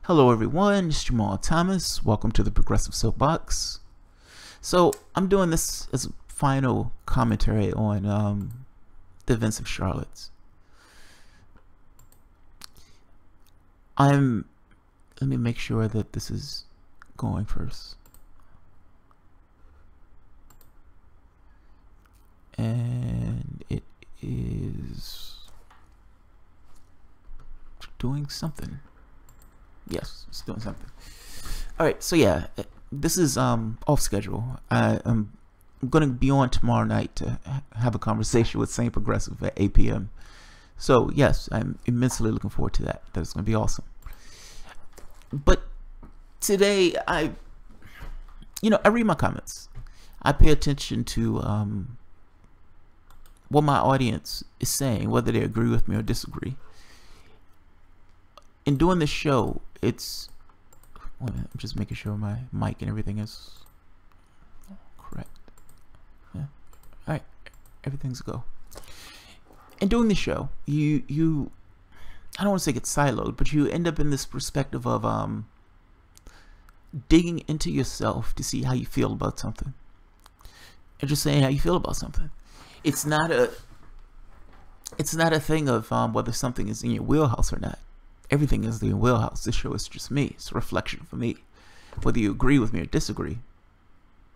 Hello everyone, it's Jamal Thomas. Welcome to the Progressive Soapbox. So I'm doing this as a final commentary on the events of Charlotte. Let me make sure that this is going first. And it is doing something. Yes, it's doing something. Alright, so yeah, this is off schedule. I'm going to be on tomorrow night to have a conversation with Saint Progressive at 8 p.m. So yes, I'm immensely looking forward to that. That's going to be awesome. But today, I read my comments. I pay attention to what my audience is saying, whether they agree with me or disagree. In doing this show, I'm just making sure my mic and everything is correct. Yeah. All right, everything's a go. In doing the show, you I don't want to say get siloed, but you end up in this perspective of digging into yourself to see how you feel about something, and just saying how you feel about something. It's not a thing of whether something is in your wheelhouse or not. Everything is in your wheelhouse. This show is just me. It's a reflection for me. Whether you agree with me or disagree,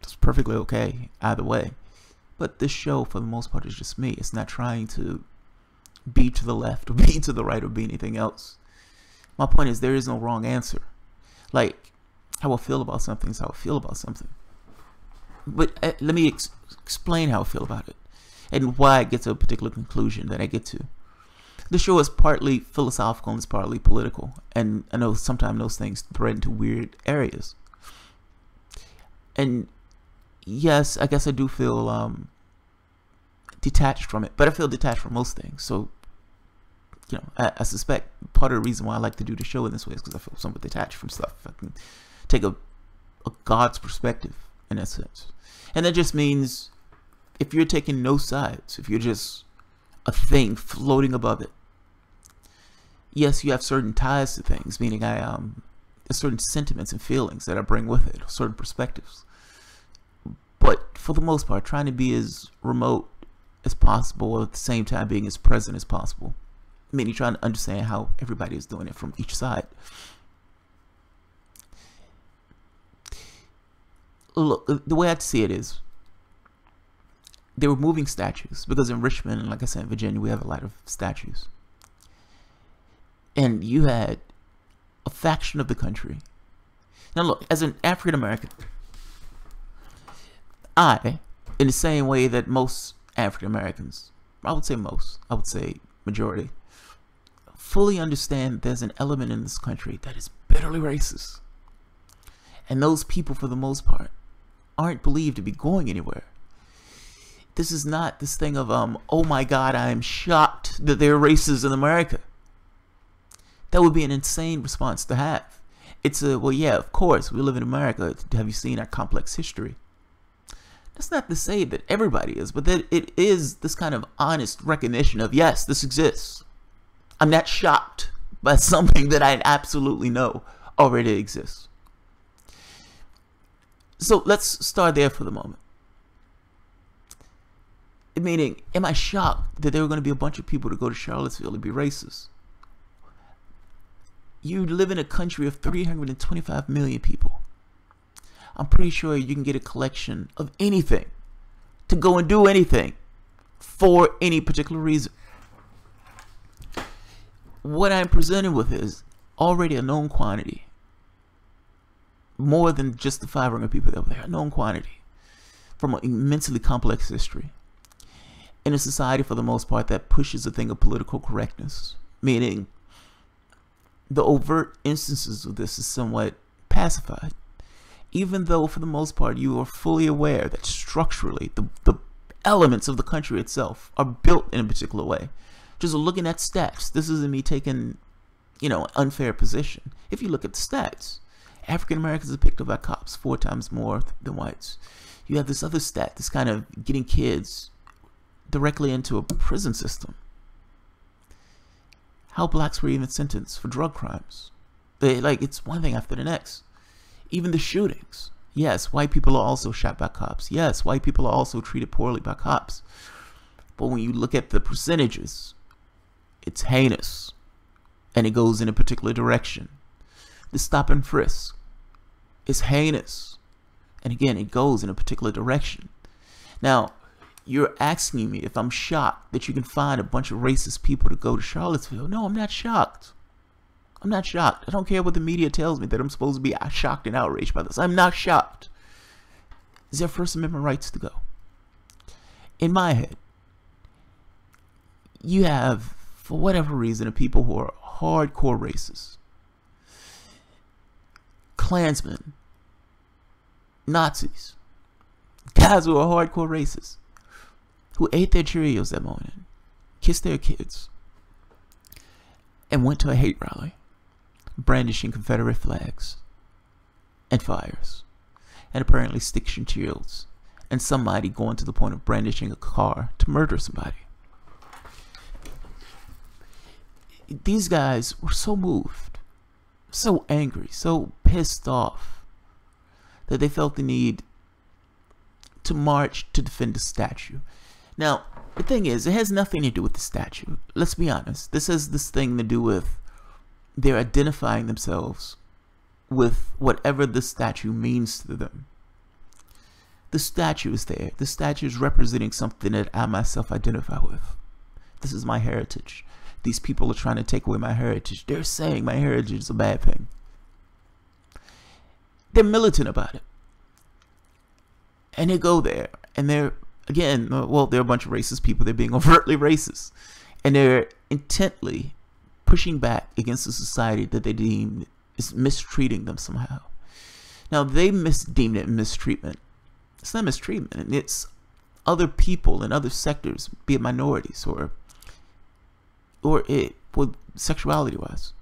it's perfectly okay either way. But this show, for the most part, is just me. It's not trying to be to the left or be to the right or be anything else. My point is, there is no wrong answer. Like, how I feel about something is how I feel about something. But let me explain how I feel about it and why I get to a particular conclusion that I get to. The show is partly philosophical and it's partly political, and I know sometimes those things thread into weird areas. And yes, I guess I do feel detached from it, but I feel detached from most things. So, I suspect part of the reason why I like to do the show in this way is because I feel somewhat detached from stuff. I can take a God's perspective in that sense, and that just means if you're taking no sides, if you're just a thing floating above it. Yes, you have certain ties to things, meaning there's certain sentiments and feelings that I bring with it, certain perspectives. But for the most part, trying to be as remote as possible, at the same time being as present as possible. Meaning trying to understand how everybody is doing it from each side. Look, the way I see it is, they were moving statues because in Richmond, and like I said, in Virginia, we have a lot of statues. And you had a faction of the country. Now look, as an African American, in the same way that most African Americans, I would say majority, fully understand there's an element in this country that is bitterly racist. And those people, for the most part, aren't believed to be going anywhere. This is not this thing of, oh my God, I am shocked that there are races in America. That would be an insane response to have. It's well, yeah, of course, we live in America. Have you seen our complex history? That's not to say that everybody is, but that it is this kind of honest recognition of, yes, this exists. I'm not shocked by something that I absolutely know already exists. So let's start there for the moment. Meaning, am I shocked that there were going to be a bunch of people to go to Charlottesville and be racist? You live in a country of 325 million people. I'm pretty sure you can get a collection of anything to go and do anything for any particular reason. What I'm presented with is already a known quantity. More than just the 500 people that were there. A known quantity from an immensely complex history. In a society, for the most part, that pushes the thing of political correctness, meaning the overt instances of this is somewhat pacified, even though, for the most part, you are fully aware that structurally, the elements of the country itself are built in a particular way. Just looking at stats, this isn't me taking, an unfair position. If you look at the stats, African Americans are picked up by cops 4 times more than whites. You have this other stat, this kind of getting kids directly into a prison system. How blacks were even sentenced for drug crimes. It's one thing after the next. Even the shootings. Yes, white people are also shot by cops. Yes, white people are also treated poorly by cops. But when you look at the percentages, it's heinous. And it goes in a particular direction. The stop and frisk is heinous. And again, it goes in a particular direction. Now, you're asking me if I'm shocked that you can find a bunch of racist people to go to Charlottesville. No, I'm not shocked. I'm not shocked. I don't care what the media tells me that I'm supposed to be shocked and outraged by this. I'm not shocked. It's their First Amendment rights to go. In my head, you have, for whatever reason, people who are hardcore racists, Klansmen, Nazis, guys who are hardcore racists, who ate their Cheerios that morning, kissed their kids, and went to a hate rally, brandishing Confederate flags and fires, and apparently sticks and shields, and somebody going to the point of brandishing a car to murder somebody. These guys were so moved, so angry, so pissed off, that they felt the need to march to defend the statue. Now, the thing is, it has nothing to do with the statue. Let's be honest. This has this thing to do with they're identifying themselves with whatever the statue means to them. The statue is there. The statue is representing something that I myself identify with. This is my heritage. These people are trying to take away my heritage. They're saying my heritage is a bad thing. They're militant about it. And they go there, and they're, again, well, they're a bunch of racist people. They're being overtly racist. And they're intently pushing back against a society that they deem is mistreating them somehow. Now, they deemed it mistreatment. It's not mistreatment. It's other people in other sectors, be it minorities or sexuality-wise,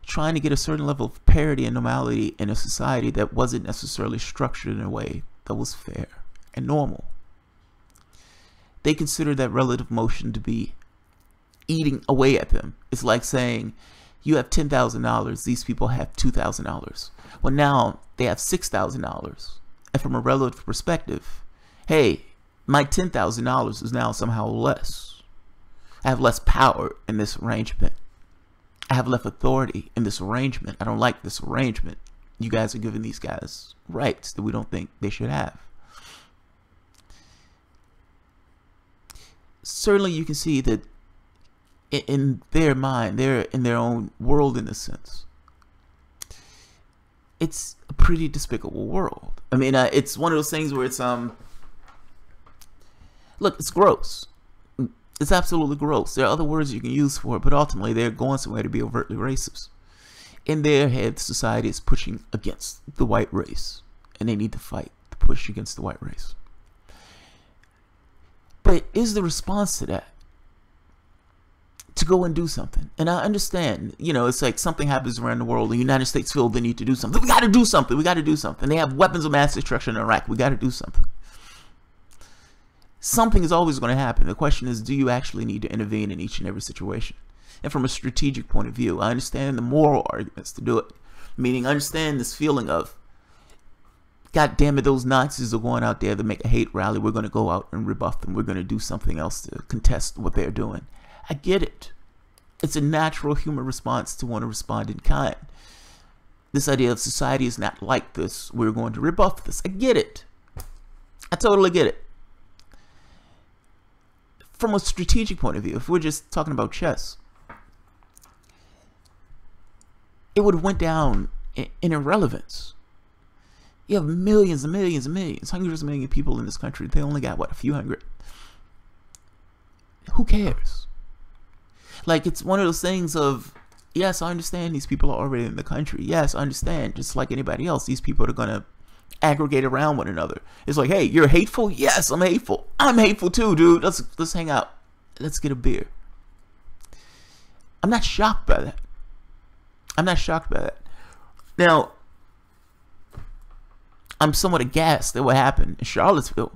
trying to get a certain level of parity and normality in a society that wasn't necessarily structured in a way that was fair and normal. They consider that relative motion to be eating away at them. It's like saying, you have $10,000, these people have $2,000. Well, now they have $6,000. And from a relative perspective, hey, my $10,000 is now somehow less. I have less power in this arrangement. I have less authority in this arrangement. I don't like this arrangement. You guys are giving these guys rights that we don't think they should have. Certainly you can see that in their mind, they're in their own world in a sense. It's a pretty despicable world. I mean, it's one of those things where it's, look, it's gross. It's absolutely gross. There are other words you can use for it, but ultimately they're going somewhere to be overtly racist. In their head, society is pushing against the white race, and they need to fight to push against the white race. But is the response to that to go and do something? And I understand, you know, it's like something happens around the world. The United States feel the need to do something. We got to do something. We got to do something. They have weapons of mass destruction in Iraq. We got to do something. Something is always going to happen. The question is, do you actually need to intervene in each and every situation? And from a strategic point of view, I understand the moral arguments to do it. Meaning, I understand this feeling of, God damn it, those Nazis are going out there to make a hate rally. We're going to go out and rebuff them. We're going to do something else to contest what they're doing. I get it. It's a natural human response to want to respond in kind. This idea of society is not like this. We're going to rebuff this. I get it. I totally get it. From a strategic point of view, if we're just talking about chess, it would have went down in irrelevance. You have millions and millions and millions, hundreds of millions of people in this country. They only got, what, a few hundred? Who cares? Like, it's one of those things of, yes, I understand these people are already in the country. Yes, I understand. Just like anybody else, these people are going to aggregate around one another. It's like, hey, you're hateful? Yes, I'm hateful. I'm hateful too, dude. Let's hang out. Let's get a beer. I'm not shocked by that. I'm not shocked by that. Now, I'm somewhat aghast at what happened in Charlottesville.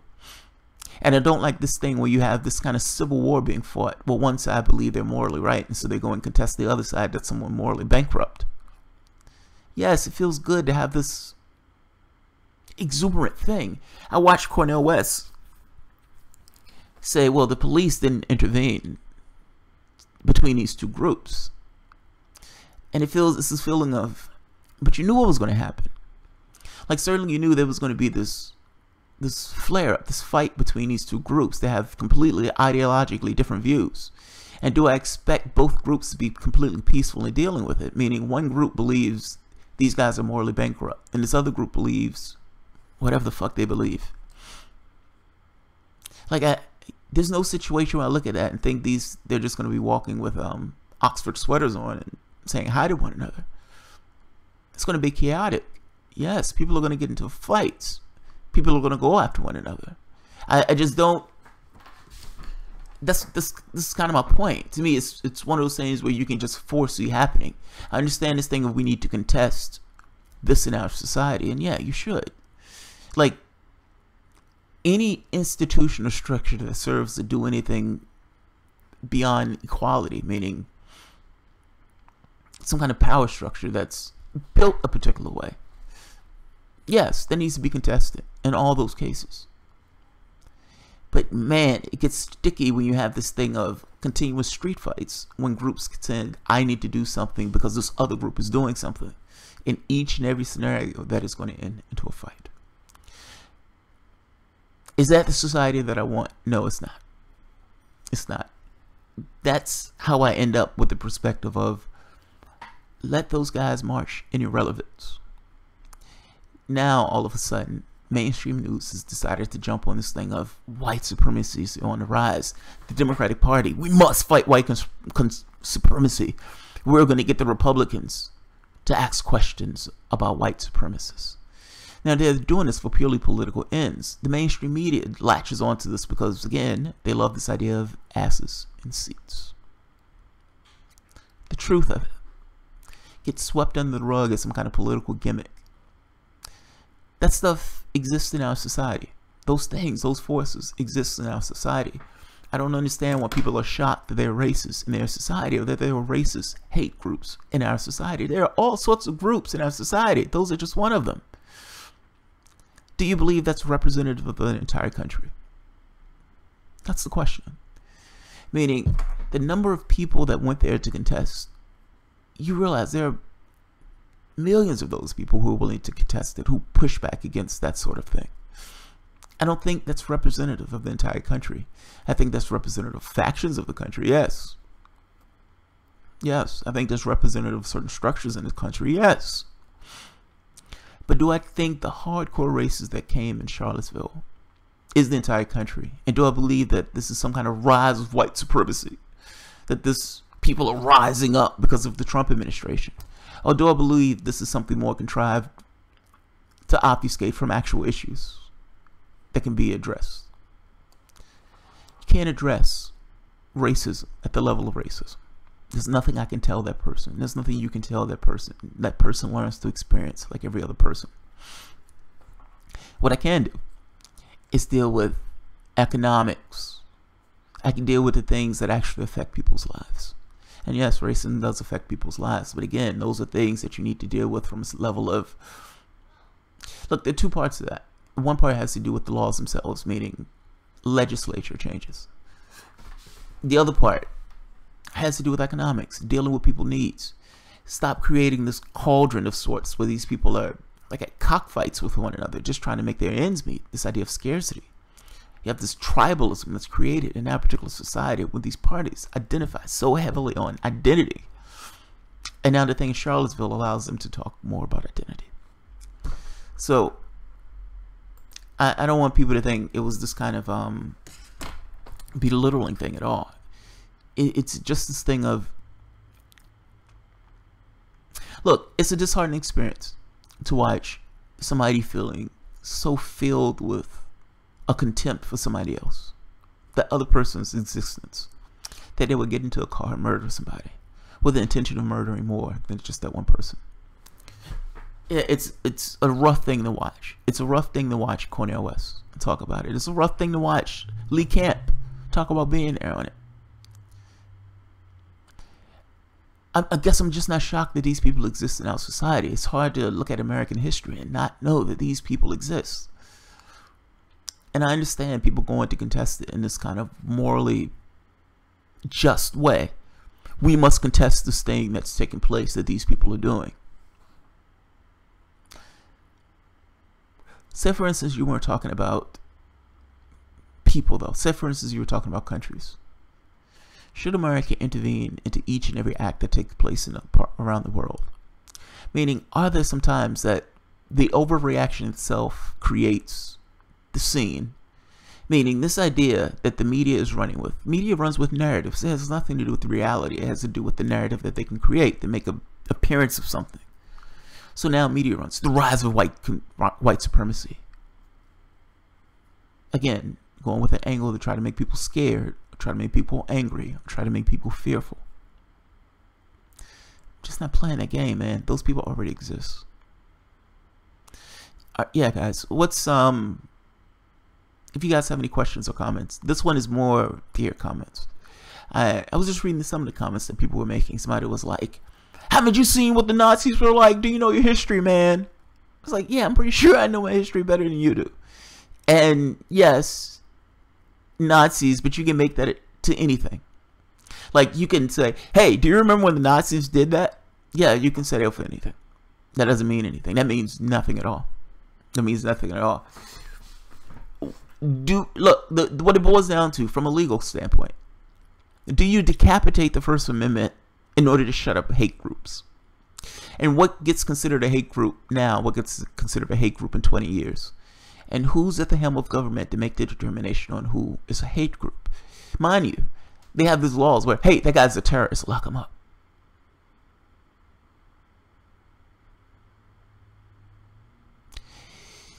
And I don't like this thing where you have this kind of civil war being fought. Well, one side believe they're morally right, and so they go and contest the other side that's someone morally bankrupt. Yes, it feels good to have this exuberant thing. I watched Cornel West say, well, the police didn't intervene between these two groups. And it feels this feeling of, but you knew what was going to happen. Like, certainly you knew there was going to be this flare up, this fight between these two groups. They have completely ideologically different views. And do I expect both groups to be completely peaceful in dealing with it? Meaning one group believes these guys are morally bankrupt, and this other group believes whatever the fuck they believe. Like, there's no situation where I look at that and think they're just going to be walking with Oxford sweaters on and saying hi to one another. It's going to be chaotic. Yes, people are going to get into fights. People are going to go after one another. I just don't. This is kind of my point. To me, it's one of those things where you can just foresee happening. I understand this thing of we need to contest this in our society, and yeah, you should. Like, any institution or structure that serves to do anything beyond equality, meaning some kind of power structure that's built a particular way, yes, that needs to be contested in all those cases. But man, it gets sticky when you have this thing of continuous street fights, when groups contend, I need to do something because this other group is doing something. In each and every scenario, that is going to end into a fight. Is that the society that I want? No, it's not. It's not. That's how I end up with the perspective of, let those guys march in irrelevance. Now, all of a sudden, mainstream news has decided to jump on this thing of white supremacy is on the rise. The Democratic Party, we must fight white supremacy. We're going to get the Republicans to ask questions about white supremacists. Now, they're doing this for purely political ends. The mainstream media latches onto this because, again, they love this idea of asses in seats. The truth of it gets swept under the rug as some kind of political gimmick. That stuff exists in our society. Those things, those forces exist in our society. I don't understand why people are shocked that they're racist in their society, or that there are racist hate groups in our society. There are all sorts of groups in our society. Those are just one of them. Do you believe that's representative of the entire country? That's the question. Meaning, the number of people that went there to contest, you realize there are millions of those people who are willing to contest it, who push back against that sort of thing. I don't think that's representative of the entire country. I think that's representative of factions of the country, yes. Yes, I think that's representative of certain structures in the country, yes. But do I think the hardcore races that came in Charlottesville is the entire country? And do I believe that this is some kind of rise of white supremacy? That people are rising up because of the Trump administration? Or do I believe this is something more contrived to obfuscate from actual issues that can be addressed? You can't address racism at the level of racism. There's nothing I can tell that person. There's nothing you can tell that person. That person learns to experience like every other person. What I can do is deal with economics. I can deal with the things that actually affect people's lives. And yes, racism does affect people's lives. But again, those are things that you need to deal with from a level of... Look, there are two parts to that. One part has to do with the laws themselves, meaning legislature changes. The other part has to do with economics, dealing with people's needs. Stop creating this cauldron of sorts where these people are like at cockfights with one another, just trying to make their ends meet. This idea of scarcity. You have this tribalism that's created in that particular society where these parties identify so heavily on identity. And now the thing in Charlottesville allows them to talk more about identity. So I don't want people to think it was this kind of belittling thing at all. It's just this thing of, look, it's a disheartening experience to watch somebody feeling so filled with a contempt for somebody else, that other person's existence, that they would get into a car and murder somebody with the intention of murdering more than just that one person. It's a rough thing to watch. It's a rough thing to watch Cornel West talk about it. It's a rough thing to watch Lee Camp talk about being there on it. I guess I'm just not shocked that these people exist in our society. It's hard to look at American history and not know that these people exist. And I understand people going to contest it in this kind of morally just way. We must contest this thing that's taking place that these people are doing. Say, for instance, you weren't talking about people, though. Say, for instance, you were talking about countries. Should America intervene into each and every act that takes place around the world? Meaning, are there some times that the overreaction itself creates the scene? Meaning, this idea that the media is running with. Media runs with narratives. It has nothing to do with reality. It has to do with the narrative that they can create to make an appearance of something. So now media runs. The rise of white supremacy. Again, going with an angle to try to make people scared, try to make people angry, try to make people fearful. Just not playing that game, man. Those people already exist. Yeah, guys. What's if you guys have any questions or comments, this one is more dear comments. I was just reading some of the comments that people were making. Somebody was like, haven't you seen what the Nazis were like? Do you know your history, man? I was like, yeah, I'm pretty sure I know my history better than you do. And yes, Nazis, but you can make that to anything. Like, you can say, hey, do you remember when the Nazis did that? Yeah, you can say that for anything. That doesn't mean anything. That means nothing at all. That means nothing at all. Look, what it boils down to from a legal standpoint, do you decapitate the First Amendment in order to shut up hate groups? And what gets considered a hate group now, what gets considered a hate group in 20 years? And who's at the helm of government to make the determination on who is a hate group? Mind you, they have these laws where, hey, that guy's a terrorist, lock him up.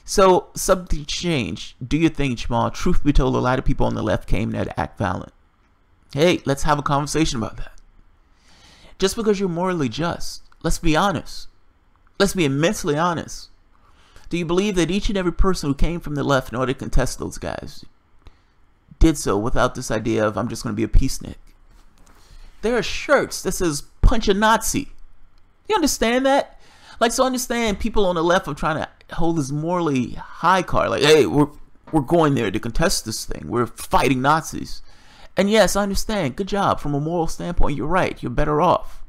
So, something changed. Do your thing, Jamal. Truth be told, a lot of people on the left came there to act violent. Hey, let's have a conversation about that. Just because you're morally just, let's be honest. Let's be immensely honest. Do you believe that each and every person who came from the left in order to contest those guys did so without this idea of, I'm just going to be a peacenik? There are shirts that says, punch a Nazi. You understand that? Like, so understand people on the left are trying to hold this morally high card. Like, hey, we're going there to contest this thing. We're fighting Nazis. And yes, I understand. Good job. From a moral standpoint, you're right. You're better off.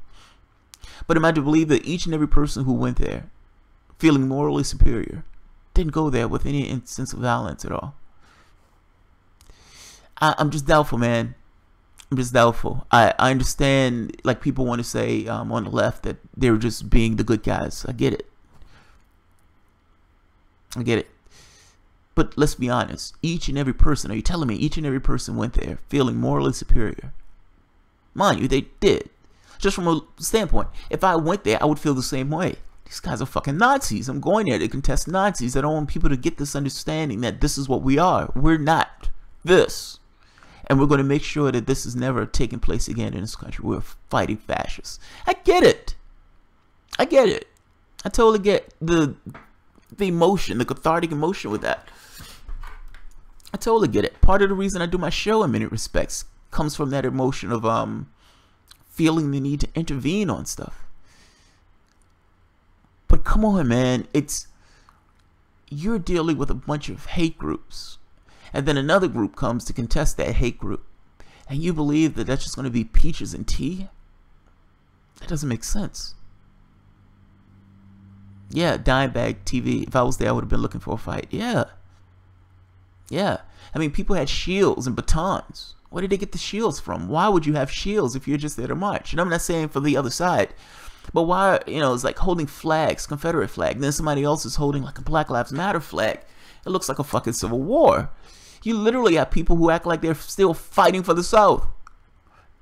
But am I to believe that each and every person who went there, feeling morally superior, didn't go there with any instance of violence at all? I'm just doubtful, man. I'm just doubtful. I understand, like, people want to say on the left that they're just being the good guys. I get it. I get it. But let's be honest. Each and every person, are you telling me each and every person went there feeling morally superior? Mind you, they did. Just from a standpoint, if I went there, I would feel the same way. These guys are fucking Nazis. I'm going there to contest Nazis. I don't want people to get this understanding that this is what we are. We're not this. And we're going to make sure that this is never taking place again in this country. We're fighting fascists. I get it. I get it. I totally get the emotion, the cathartic emotion with that. I totally get it. Part of the reason I do my show in many respects comes from that emotion of feeling the need to intervene on stuff. But come on, man. You're dealing with a bunch of hate groups. And then another group comes to contest that hate group. And you believe that that's just going to be peaches and tea? That doesn't make sense. Yeah, Dimebag TV. If I was there, I would have been looking for a fight. Yeah. Yeah. I mean, people had shields and batons. Where did they get the shields from? Why would you have shields if you're just there to march? And I'm not saying for the other side. But why, it's like holding flags, Confederate flag. And then somebody else is holding like a Black Lives Matter flag. It looks like a fucking civil war. You literally have people who act like they're still fighting for the South.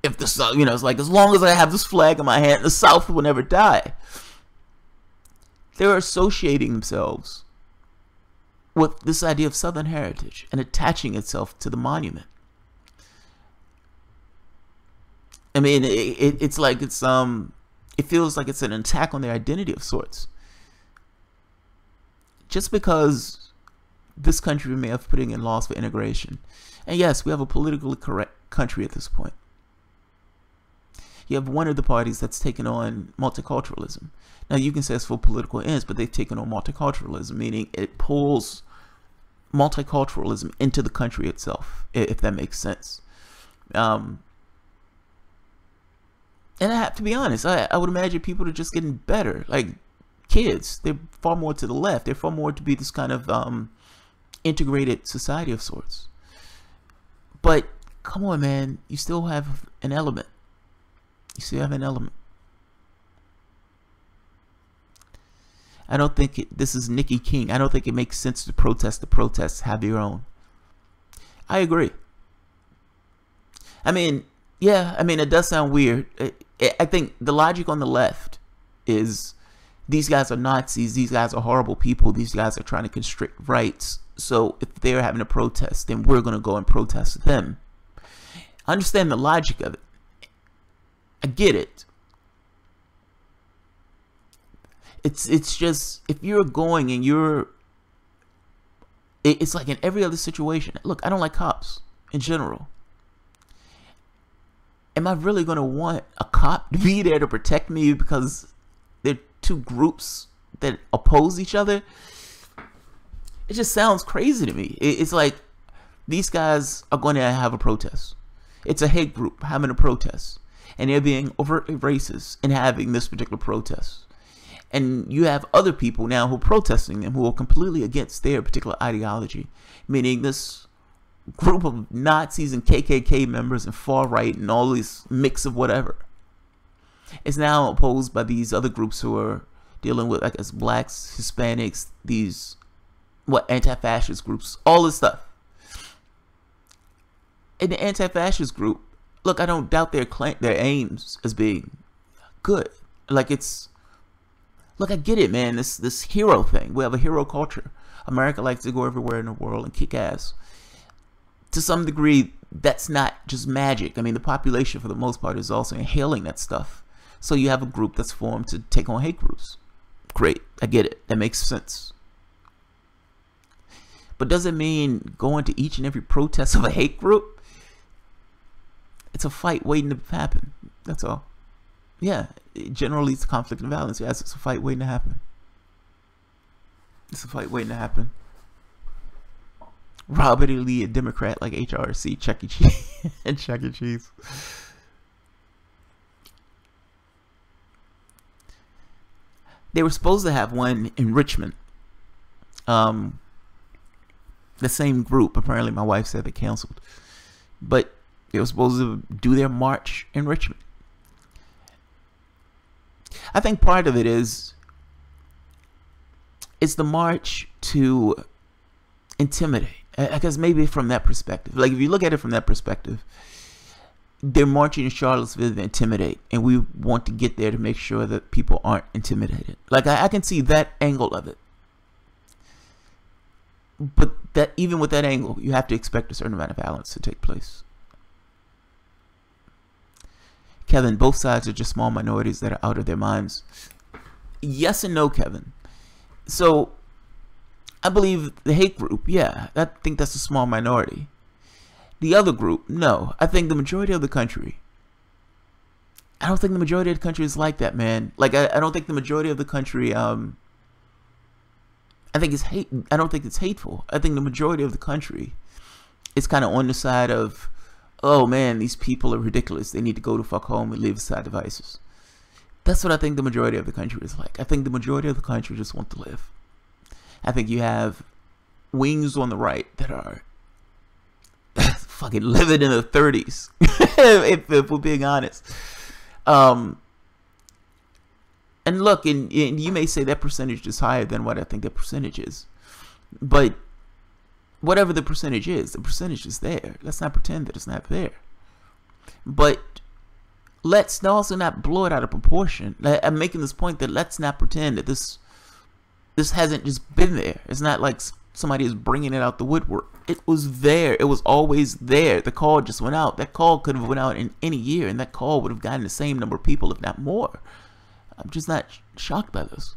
If the South, it's like, as long as I have this flag in my hand, the South will never die. They're associating themselves with this idea of Southern heritage and attaching itself to the monument. I mean, it's like it feels like it's an attack on their identity of sorts. Just because this country may have putting in laws for integration. And yes, we have a politically correct country at this point. You have one of the parties that's taken on multiculturalism. Now you can say it's for political ends, but they've taken on multiculturalism, meaning it pulls multiculturalism into the country itself, if that makes sense. And I have to be honest, I would imagine people are just getting better. Like kids, they're far more to the left. They're far more to be this kind of integrated society of sorts. But come on, man, you still have an element. You still have an element. I don't think this is Nikki King. I don't think it makes sense to protest the protests. Have your own. I agree. I mean, yeah, I mean, it does sound weird. I think the logic on the left is these guys are Nazis. These guys are horrible people. These guys are trying to constrict rights. So if they're having a protest, then we're going to go and protest them. I understand the logic of it. I get it. It's just, if you're going and it's like in every other situation. Look, I don't like cops in general. Am I really going to want a cop to be there to protect me because they're two groups that oppose each other? It just sounds crazy to me. It's like these guys are going to have a protest. It's a hate group having a protest, and they're being overtly racist in having this particular protest. And you have other people now who are protesting them who are completely against their particular ideology, meaning this group of Nazis and KKK members and far right and all this mix of whatever is now opposed by these other groups who are dealing with, I guess, blacks, Hispanics, these anti-fascist groups, all this stuff. In the anti-fascist group, look, I don't doubt their aims as being good. Like, it's, look, I get it, man. This hero thing. We have a hero culture. America likes to go everywhere in the world and kick ass. To some degree, that's not just magic. I mean, the population, for the most part, is also inhaling that stuff. So you have a group that's formed to take on hate groups. Great. I get it. That makes sense. But does it mean going to each and every protest of a hate group? It's a fight waiting to happen. That's all. Yeah, it generally leads to conflict and violence. Yes, it's a fight waiting to happen. It's a fight waiting to happen. Robert E. Lee, a Democrat like HRC, Chuck E. Cheese, and Chuck E. Cheese. They were supposed to have one in Richmond. The same group. Apparently, my wife said they canceled. But they were supposed to do their march in Richmond. I think part of it is it's the march to intimidate. I guess maybe from that perspective. Like, if you look at it from that perspective, they're marching in Charlottesville to intimidate, and we want to get there to make sure that people aren't intimidated. Like, I can see that angle of it. But that, even with that angle, you have to expect a certain amount of violence to take place. Kevin, both sides are just small minorities that are out of their minds. Yes and no, Kevin. So, I believe the hate group, yeah, I think that's a small minority. The other group, no. I think the majority of the country, I don't think the majority of the country is like that, man. Like, I don't think the majority of the country, I think it's hate. I don't think it's hateful. I think the majority of the country is kind of on the side of, oh man, these people are ridiculous. They need to go to fuck home and leave aside devices. That's what I think the majority of the country is like. I think the majority of the country just want to live. I think you have wings on the right that are fucking living in the 30s, if we're being honest. And look, and you may say that percentage is higher than what I think that percentage is. But whatever the percentage is there. Let's not pretend that it's not there. But let's also not blow it out of proportion. I'm making this point that let's not pretend that this hasn't just been there. It's not like somebody is bringing it out the woodwork. It was there. It was always there. The call just went out. That call could have went out in any year, and that call would have gotten the same number of people, if not more. I'm just not shocked by this.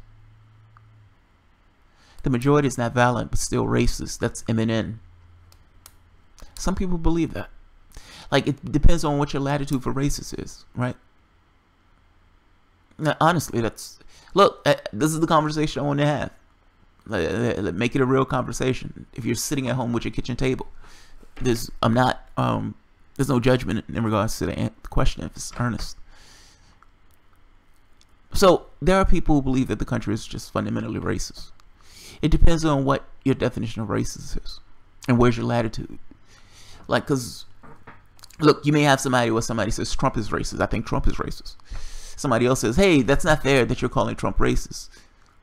The majority is not violent, but still racist. That's MNN. Some people believe that. Like, it depends on what your latitude for racist is, right? Now, honestly, look. This is the conversation I want to have. Make it a real conversation. If you're sitting at home with your kitchen table, there's no judgment in regards to the question if it's earnest. So there are people who believe that the country is just fundamentally racist. It depends on what your definition of racist is and where's your latitude. Like, because look, you may have somebody where somebody says Trump is racist. I think Trump is racist. Somebody else says, hey, that's not fair that you're calling Trump racist.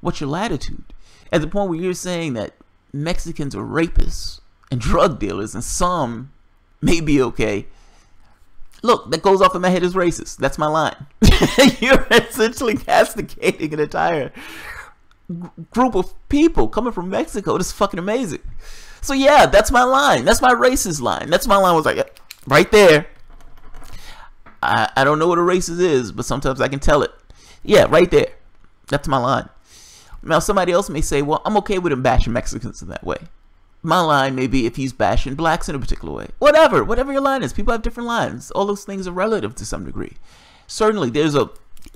What's your latitude? At the point where you're saying that Mexicans are rapists and drug dealers and some may be okay, look, that goes off in my head as racist. That's my line. You're essentially castigating an entire group of people coming from Mexico. That's fucking amazing. So yeah, that's my line. That's my racist line. That's my line. Was like right there. I don't know what a racist is, but sometimes I can tell it. Yeah, right there. That's my line. Now somebody else may say, well, I'm okay with him bashing Mexicans in that way. My line may be if he's bashing blacks in a particular way. Whatever your line is. People have different lines. All those things are relative to some degree. Certainly, there's a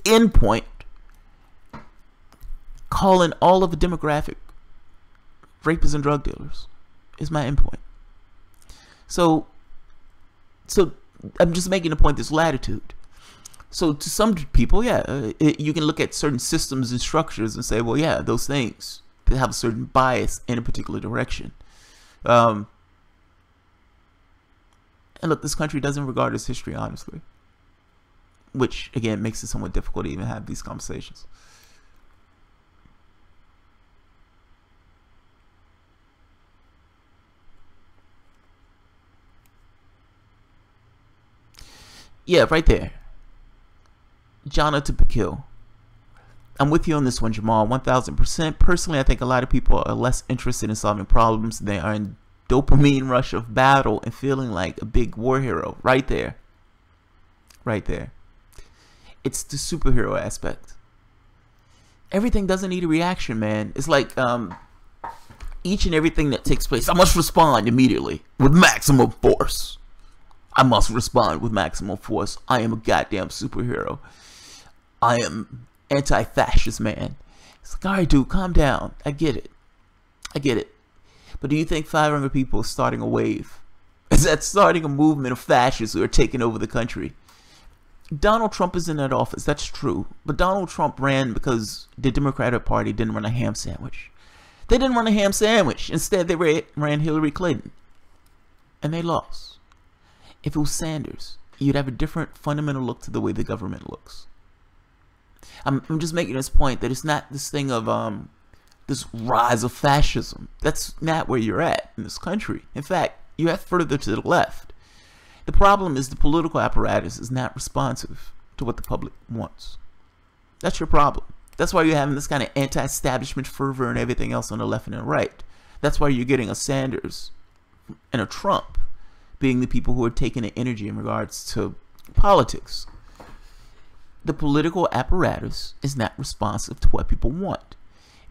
end point. Calling all of the demographic rapists and drug dealers is my end point. So I'm just making the point. There's latitude. So to some people, yeah, you can look at certain systems and structures and say, well, yeah, those things they have a certain bias in a particular direction. And look, this country doesn't regard its history honestly, which again makes it somewhat difficult to even have these conversations. Yeah, right there. Jonathan Pekill. I'm with you on this one, Jamal, 1000%. Personally, I think a lot of people are less interested in solving problems. They are in dopamine rush of battle and feeling like a big war hero. Right there. Right there. It's the superhero aspect. Everything doesn't need a reaction, man. It's like each and everything that takes place, I must respond immediately with maximum force. I must respond with maximum force. I am a goddamn superhero. I am anti-fascist, man. It's like, all right, dude, calm down. I get it. I get it. But do you think 500 people are starting a wave? Is that starting a movement of fascists who are taking over the country? Donald Trump is in that office. That's true. But Donald Trump ran because the Democratic Party didn't run a ham sandwich. They didn't run a ham sandwich. Instead, they ran Hillary Clinton. And they lost. If it was Sanders, you'd have a different fundamental look to the way the government looks. I'm just making this point that it's not this thing of this rise of fascism. That's not where you're at in this country. In fact, you have further to the left. The problem is the political apparatus is not responsive to what the public wants. That's your problem. That's why you're having this kind of anti-establishment fervor and everything else on the left and the right. That's why you're getting a Sanders and a Trump being the people who are taking the energy in regards to politics. The political apparatus is not responsive to what people want.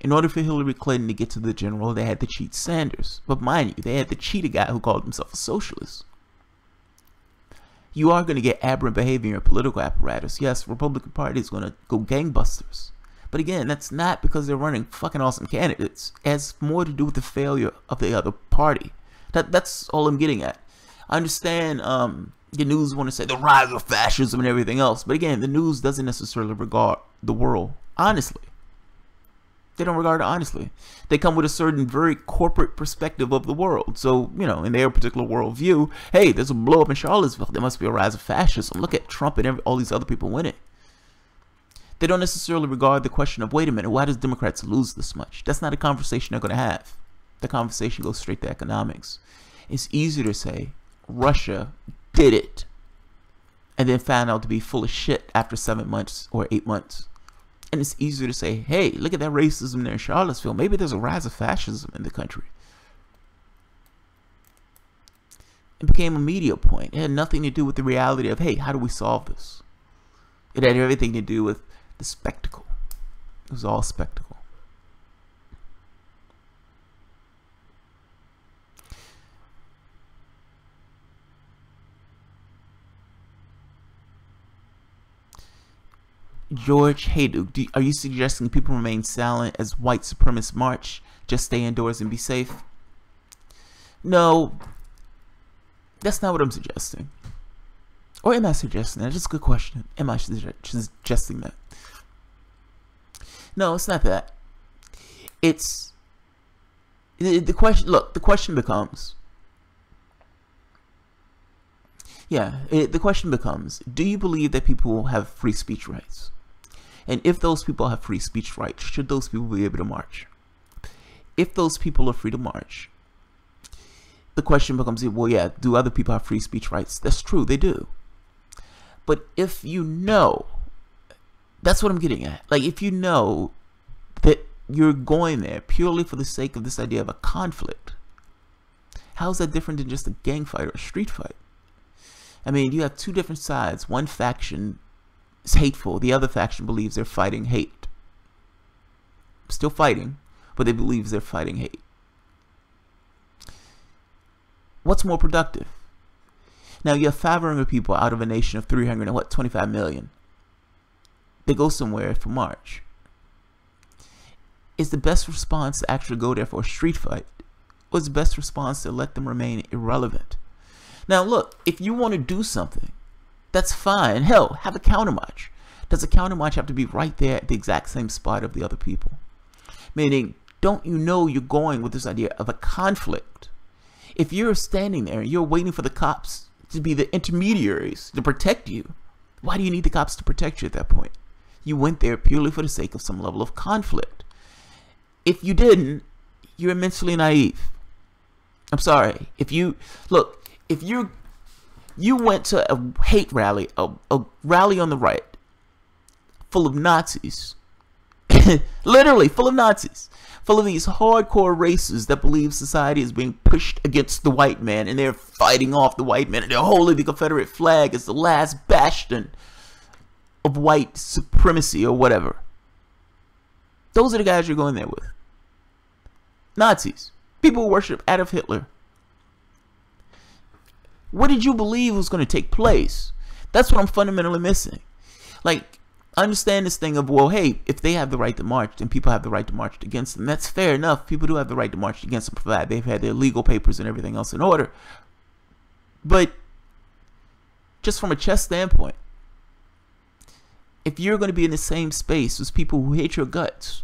In order for Hillary Clinton to get to the general, they had to cheat Sanders. But mind you, they had to cheat a guy who called himself a socialist. You are going to get aberrant behavior in your political apparatus. Yes, Republican Party is going to go gangbusters. But again, that's not because they're running fucking awesome candidates. It has more to do with the failure of the other party. That's all I'm getting at. I understand the news want to say the rise of fascism and everything else. But again, the news doesn't necessarily regard the world honestly. They don't regard it honestly. They come with a certain very corporate perspective of the world. So, you know, in their particular worldview, hey, there's a blow up in Charlottesville. There must be a rise of fascism. Look at Trump and all these other people winning. They don't necessarily regard the question of, wait a minute, why does Democrats lose this much? That's not a conversation they're going to have. The conversation goes straight to economics. It's easier to say Russia did it and then found out to be full of shit after 7 months or 8 months. And it's easier to say, hey, look at that racism there in Charlottesville. Maybe there's a rise of fascism in the country. It became a media point. It had nothing to do with the reality of, hey, how do we solve this? It had everything to do with the spectacle. It was all spectacle. George, hey, are you suggesting people remain silent as white supremacists march? Just stay indoors and be safe? No, that's not what I'm suggesting. Or am I suggesting that? That's just a good question. Am I suggesting that? No, it's not that. It's the question. Look, the question becomes. The question becomes: do you believe that people have free speech rights? And if those people have free speech rights, should those people be able to march? If those people are free to march, the question becomes: well, yeah, do other people have free speech rights? That's true, they do. But if you know, that's what I'm getting at. Like, if you know that you're going there purely for the sake of this idea of a conflict, how is that different than just a gang fight or a street fight? I mean, you have two different sides. One faction is hateful. The other faction believes they're fighting hate. Still fighting, but they believe they're fighting hate. What's more productive? Now, you have 500 people out of a nation of 325 million. They go somewhere for march. Is the best response to actually go there for a street fight? Or is the best response to let them remain irrelevant? Now, look, if you want to do something, that's fine. Hell, have a counter march. Does a counter march have to be right there at the exact same spot of the other people? Meaning, don't you know you're going with this idea of a conflict? If you're standing there and you're waiting for the cops to be the intermediaries to protect you, why do you need the cops to protect you at that point? You went there purely for the sake of some level of conflict. If you didn't, you're immensely naive. I'm sorry. If you went to a hate rally, a rally on the right, full of Nazis, literally full of Nazis, full of these hardcore racists that believe society is being pushed against the white man, and they're fighting off the white man, and they're holding the Confederate flag as the last bastion of white supremacy or whatever. Those are the guys you're going there with. Nazis. People who worship Adolf Hitler. What did you believe was going to take place? That's what I'm fundamentally missing. Like, I understand this thing of, well, hey, if they have the right to march, then people have the right to march against them. That's fair enough. People do have the right to march against them, provided they've had their legal papers and everything else in order. But just from a chess standpoint, if you're going to be in the same space as people who hate your guts,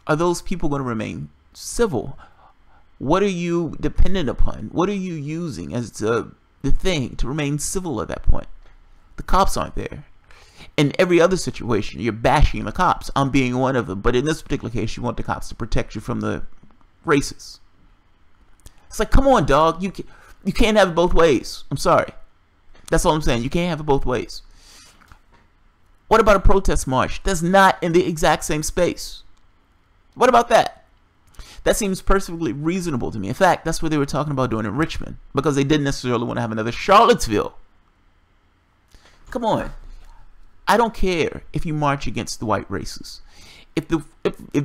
are those people going to remain civil? What are you dependent upon? What are you using as the thing to remain civil at that point? The cops aren't there. In every other situation, you're bashing the cops. I'm being one of them. But in this particular case, you want the cops to protect you from the racists. It's like, come on, dog. You can't have it both ways. I'm sorry. That's all I'm saying. You can't have it both ways. What about a protest march that's not in the exact same space? What about that? That seems perfectly reasonable to me. In fact, that's what they were talking about doing in Richmond, because they didn't necessarily want to have another Charlottesville. Come on. I don't care if you march against the white races. If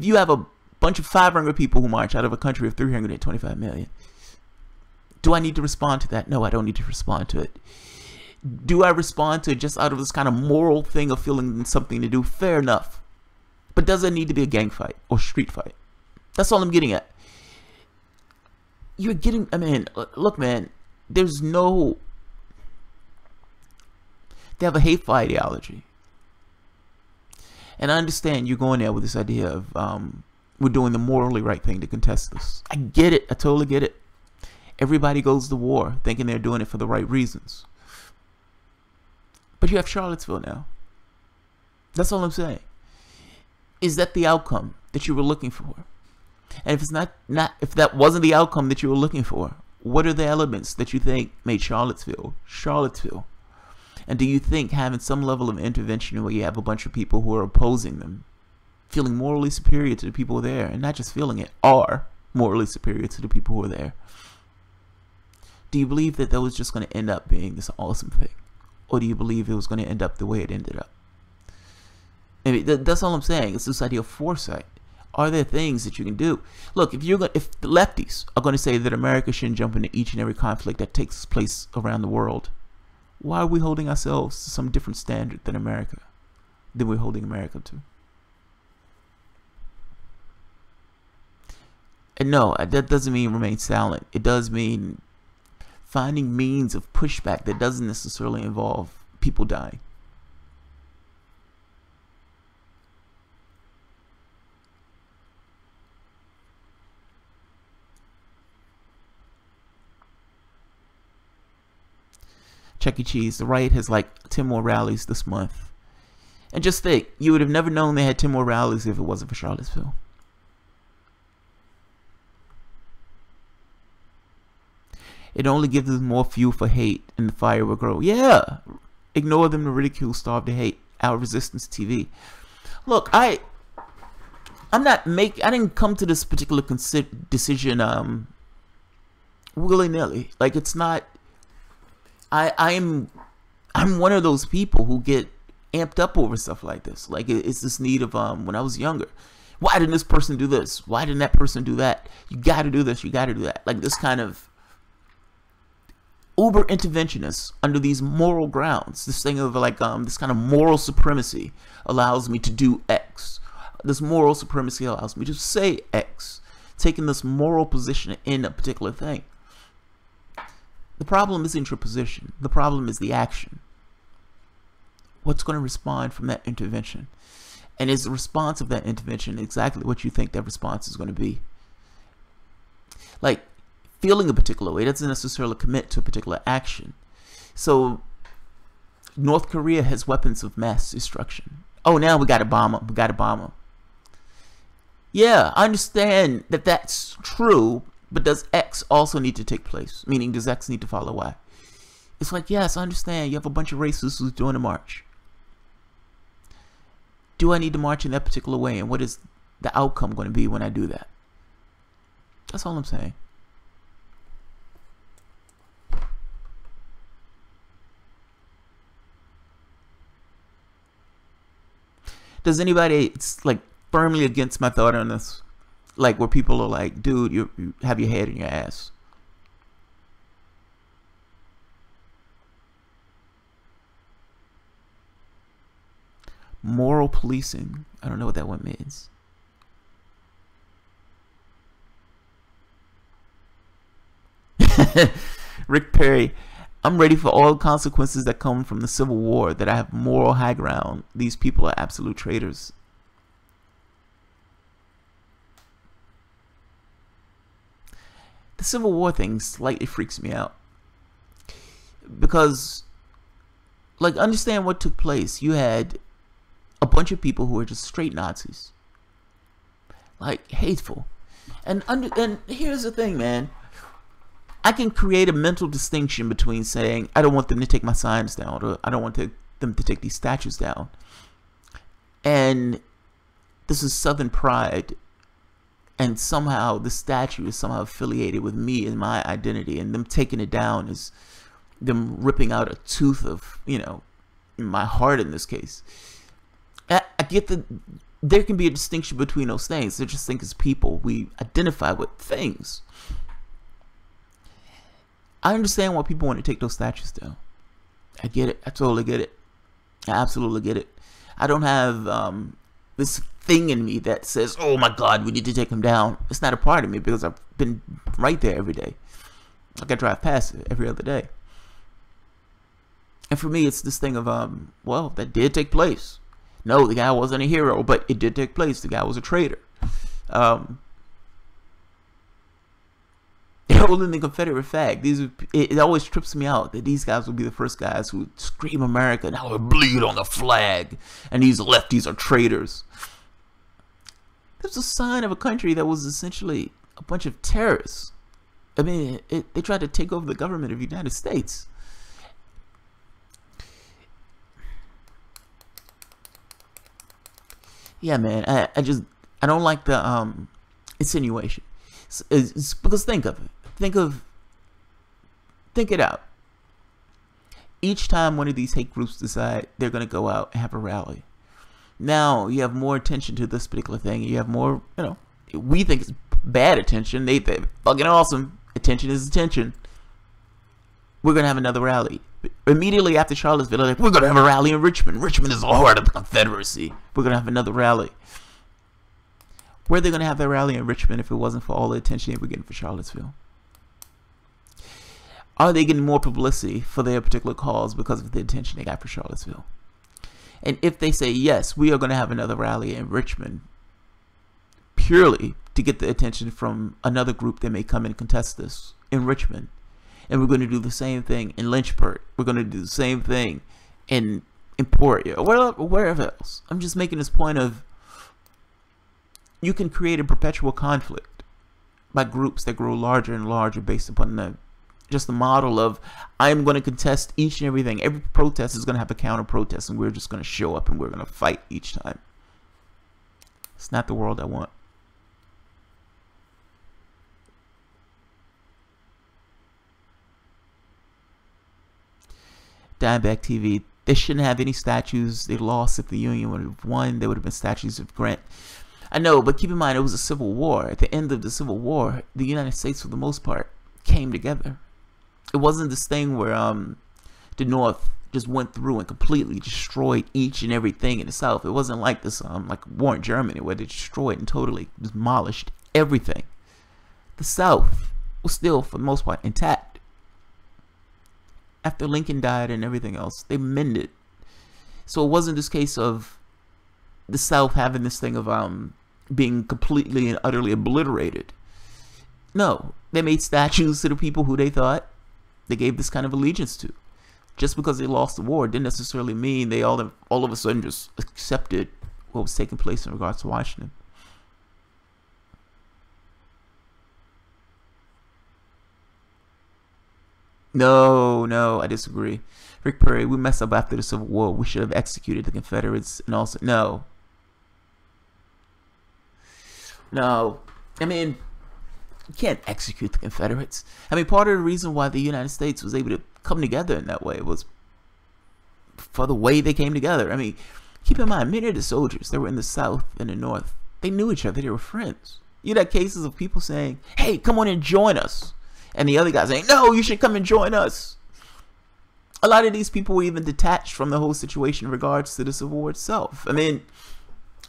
you have a bunch of 500 people who march out of a country of 325 million, do I need to respond to that? No, I don't need to respond to it. Do I respond to it just out of this kind of moral thing of feeling something to do? Fair enough. But does it need to be a gang fight or street fight? That's all I'm getting at. You're getting, I mean, look, man, there's no, they have a hateful ideology. And I understand you're going there with this idea of we're doing the morally right thing to contest this. I get it. I totally get it. Everybody goes to war thinking they're doing it for the right reasons. But you have Charlottesville now. That's all I'm saying. Is that the outcome that you were looking for? And if it's not if that wasn't the outcome that you were looking for, what are the elements that you think made Charlottesville Charlottesville? And do you think having some level of intervention where you have a bunch of people who are opposing them, feeling morally superior to the people there, and not just feeling it, are morally superior to the people who are there, do you believe that was just going to end up being this awesome thing? Or do you believe it was going to end up the way it ended up? I mean, that's all I'm saying. It's this idea of foresight. Are there things that you can do? Look, if the lefties are going to say that America shouldn't jump into each and every conflict that takes place around the world, why are we holding ourselves to some different standard than America? than we're holding America to. And no, that doesn't mean remain silent. It does mean finding means of pushback that doesn't necessarily involve people dying. Chuck E. Cheese, the right has like 10 more rallies this month. And just think, you would have never known they had 10 more rallies if it wasn't for Charlottesville. It only gives them more fuel for hate, and the fire will grow. Yeah, ignore them, to ridicule, starve to hate. Our resistance TV. Look, I didn't come to this particular decision willy-nilly. Like, it's not. I'm one of those people who get amped up over stuff like this. Like, it's this need of when I was younger. Why didn't this person do this? Why didn't that person do that? You got to do this. You got to do that. Like, this kind of uber interventionist under these moral grounds. This thing of like this kind of moral supremacy allows me to do X. This moral supremacy allows me to say X. Taking this moral position in a particular thing. The problem isn't your position. The problem is the action. What's going to respond from that intervention? And is the response of that intervention exactly what you think that response is going to be? Like, feeling a particular way doesn't necessarily commit to a particular action. So, North Korea has weapons of mass destruction. Oh, now we got to bomb them. We got to bomb them. Yeah, I understand that that's true, but does X also need to take place? Meaning, does X need to follow Y? It's like, yes, I understand. You have a bunch of racists who's doing a march. Do I need to march in that particular way? And what is the outcome going to be when I do that? That's all I'm saying. Does anybody, it's like firmly against my thought on this? Like where people are like, dude, you have your head in your ass. Moral policing. I don't know what that one means. Rick Perry. I'm ready for all the consequences that come from the Civil War, that I have moral high ground. These people are absolute traitors. The Civil War thing slightly freaks me out. Because, like, understand what took place. You had a bunch of people who were just straight Nazis. Like, hateful. And here's the thing, man. I can create a mental distinction between saying, I don't want them to take my signs down, or I don't want them to take these statues down. And this is Southern pride. And somehow the statue is somehow affiliated with me and my identity. And them taking it down is them ripping out a tooth of, you know, my heart in this case. I get that there can be a distinction between those things. They're just things as people. We identify with things. I understand why people want to take those statues down. I get it. I totally get it. I absolutely get it. I don't have this thing in me that says, oh my God, we need to take them down. It's not a part of me because I've been right there every day. Like I drive past it every other day. And for me, it's this thing of, well, that did take place. No, the guy wasn't a hero, but it did take place. The guy was a traitor. Holding the Confederate flag. It always trips me out that these guys will be the first guys who scream America, now we bleed on the flag, and these lefties are traitors. That's a sign of a country that was essentially a bunch of terrorists. I mean, they tried to take over the government of the United States. Yeah, man, I don't like the insinuation. It's because think of it. Think it out. Each time one of these hate groups decide they're going to go out and have a rally, now you have more attention to this particular thing. You have more, you know, we think it's bad attention. They're fucking awesome. Attention is attention. We're going to have another rally Immediately after Charlottesville, they're like, we're going to have a rally in Richmond. Richmond is the heart of the Confederacy. We're going to have another rally. Where are they going to have their rally in Richmond if it wasn't for all the attention they were getting for Charlottesville? Are they getting more publicity for their particular cause because of the attention they got for Charlottesville? And if they say, yes, we are going to have another rally in Richmond, purely to get the attention from another group that may come and contest this in Richmond, and we're going to do the same thing in Lynchburg, we're going to do the same thing in Emporia, or wherever else. I'm just making this point of, you can create a perpetual conflict by groups that grow larger and larger based upon just the model of, I'm going to contest each and everything. Every protest is going to have a counter protest, and we're just going to show up and we're going to fight each time. It's not the world I want. Diamondback TV, they shouldn't have any statues. They lost. If the Union would have won, there would have been statues of Grant. I know, but keep in mind, it was a civil war. At the end of the Civil War, the United States, for the most part, came together. It wasn't this thing where the North just went through and completely destroyed each and everything in the South. It wasn't like this, like war in Germany, where they destroyed and totally demolished everything. The South was still, for the most part, intact. After Lincoln died and everything else, they mended. So it wasn't this case of the South having this thing of being completely and utterly obliterated. No, they made statues to the people who they thought they gave this kind of allegiance to. Just because they lost the war didn't necessarily mean they all of a sudden just accepted what was taking place in regards to Washington. No, I disagree. Rick Perry, we messed up after the Civil War. We should have executed the Confederates and also, no. I mean, you can't execute the Confederates. I mean, part of the reason why the United States was able to come together in that way was for the way they came together. I mean, keep in mind, many of the soldiers that were in the South and the North, they knew each other. They were friends. You had cases of people saying, hey, come on and join us. And the other guys saying, no, you should come and join us. A lot of these people were even detached from the whole situation in regards to the Civil War itself. I mean,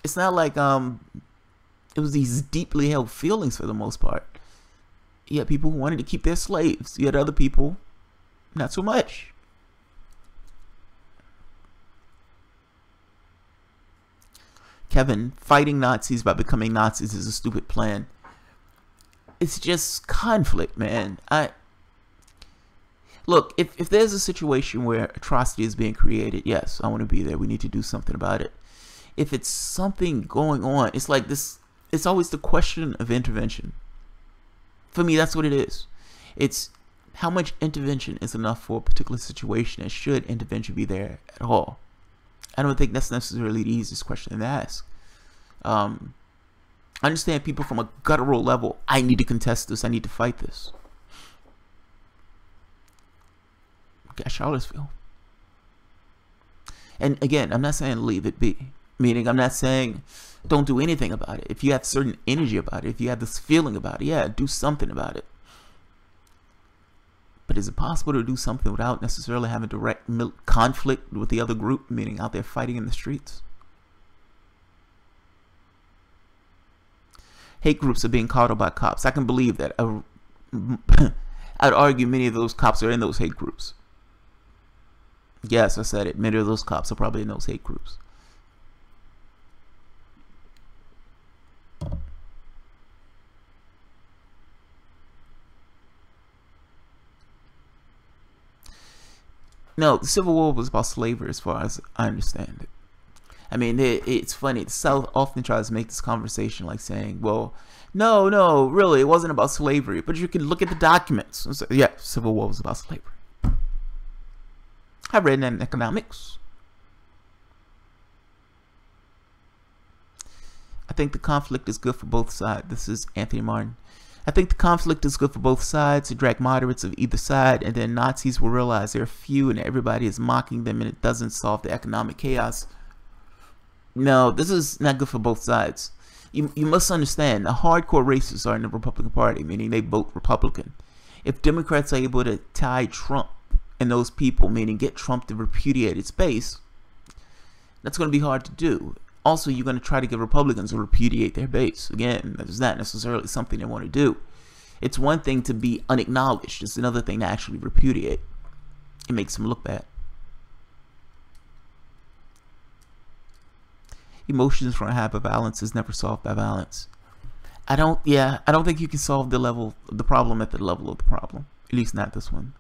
it's not like it was these deeply held feelings for the most part. You had people who wanted to keep their slaves. You had other people, not so much. Kevin, fighting Nazis by becoming Nazis is a stupid plan. It's just conflict, man. Look, if there's a situation where atrocity is being created, yes, I want to be there. We need to do something about it. If it's something going on, it's like this. It's always the question of intervention. For me, that's what it is. It's how much intervention is enough for a particular situation, and should intervention be there at all? I don't think that's necessarily the easiest question to ask. I understand people from a guttural level. I need to contest this. I need to fight this. Got Charlottesville. And again, I'm not saying leave it be. Meaning, I'm not saying don't do anything about it. If you have certain energy about it, if you have this feeling about it, yeah, do something about it. But is it possible to do something without necessarily having direct conflict with the other group, meaning out there fighting in the streets? Hate groups are being called out by cops. I can believe that. I'd argue many of those cops are in those hate groups. Yes, I said it. Many of those cops are probably in those hate groups. No, the Civil War was about slavery as far as I understand it. I mean, it's funny. The South often tries to make this conversation like saying, well, no, really, it wasn't about slavery. But you can look at the documents and say, yeah, Civil War was about slavery. I read that in economics. I think the conflict is good for both sides. This is Anthony Martin. I think the conflict is good for both sides to drag moderates of either side, and then Nazis will realize they're few and everybody is mocking them, and it doesn't solve the economic chaos. No, this is not good for both sides. You must understand, the hardcore racists are in the Republican Party, meaning they vote Republican. If Democrats are able to tie Trump and those people, meaning get Trump to repudiate its base, that's going to be hard to do. Also, you're going to try to get Republicans to repudiate their base. Again, that's not necessarily something they want to do. It's one thing to be unacknowledged. It's another thing to actually repudiate. It makes them look bad. Emotions from hyperviolence is never solved by violence. I don't think you can solve the problem at the level of the problem. At least not this one.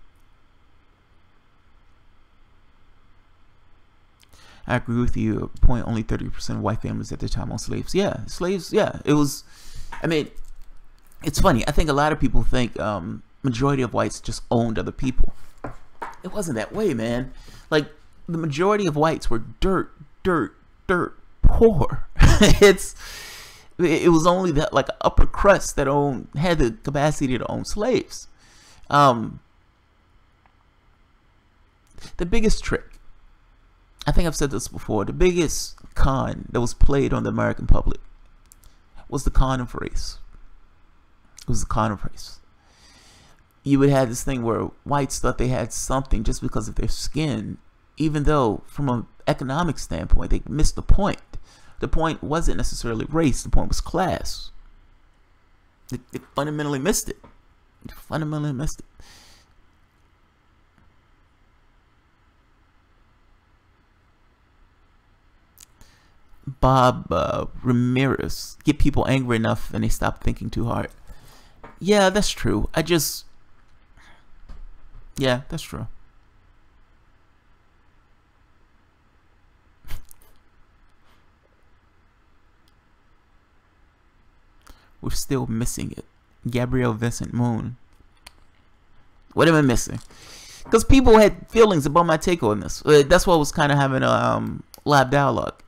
I agree with you. Point, only 30% of white families at the time owned slaves. Yeah, slaves. Yeah, it was. I mean, it's funny. I think a lot of people think majority of whites just owned other people. It wasn't that way, man. Like, the majority of whites were dirt poor. It was only that, like, upper crust that had the capacity to own slaves. The biggest trick, I think I've said this before, the biggest con that was played on the American public was the con of race. It was the con of race. You would have this thing where whites thought they had something just because of their skin, even though from an economic standpoint they missed the point. The point wasn't necessarily race, the point was class. They fundamentally missed it. They fundamentally missed it. Bob Ramirez, get people angry enough and they stop thinking too hard. Yeah, that's true. Yeah, that's true. We're still missing it. Gabrielle Vincent Moon. What am I missing? Because people had feelings about my take on this. That's why I was kind of having a live dialogue.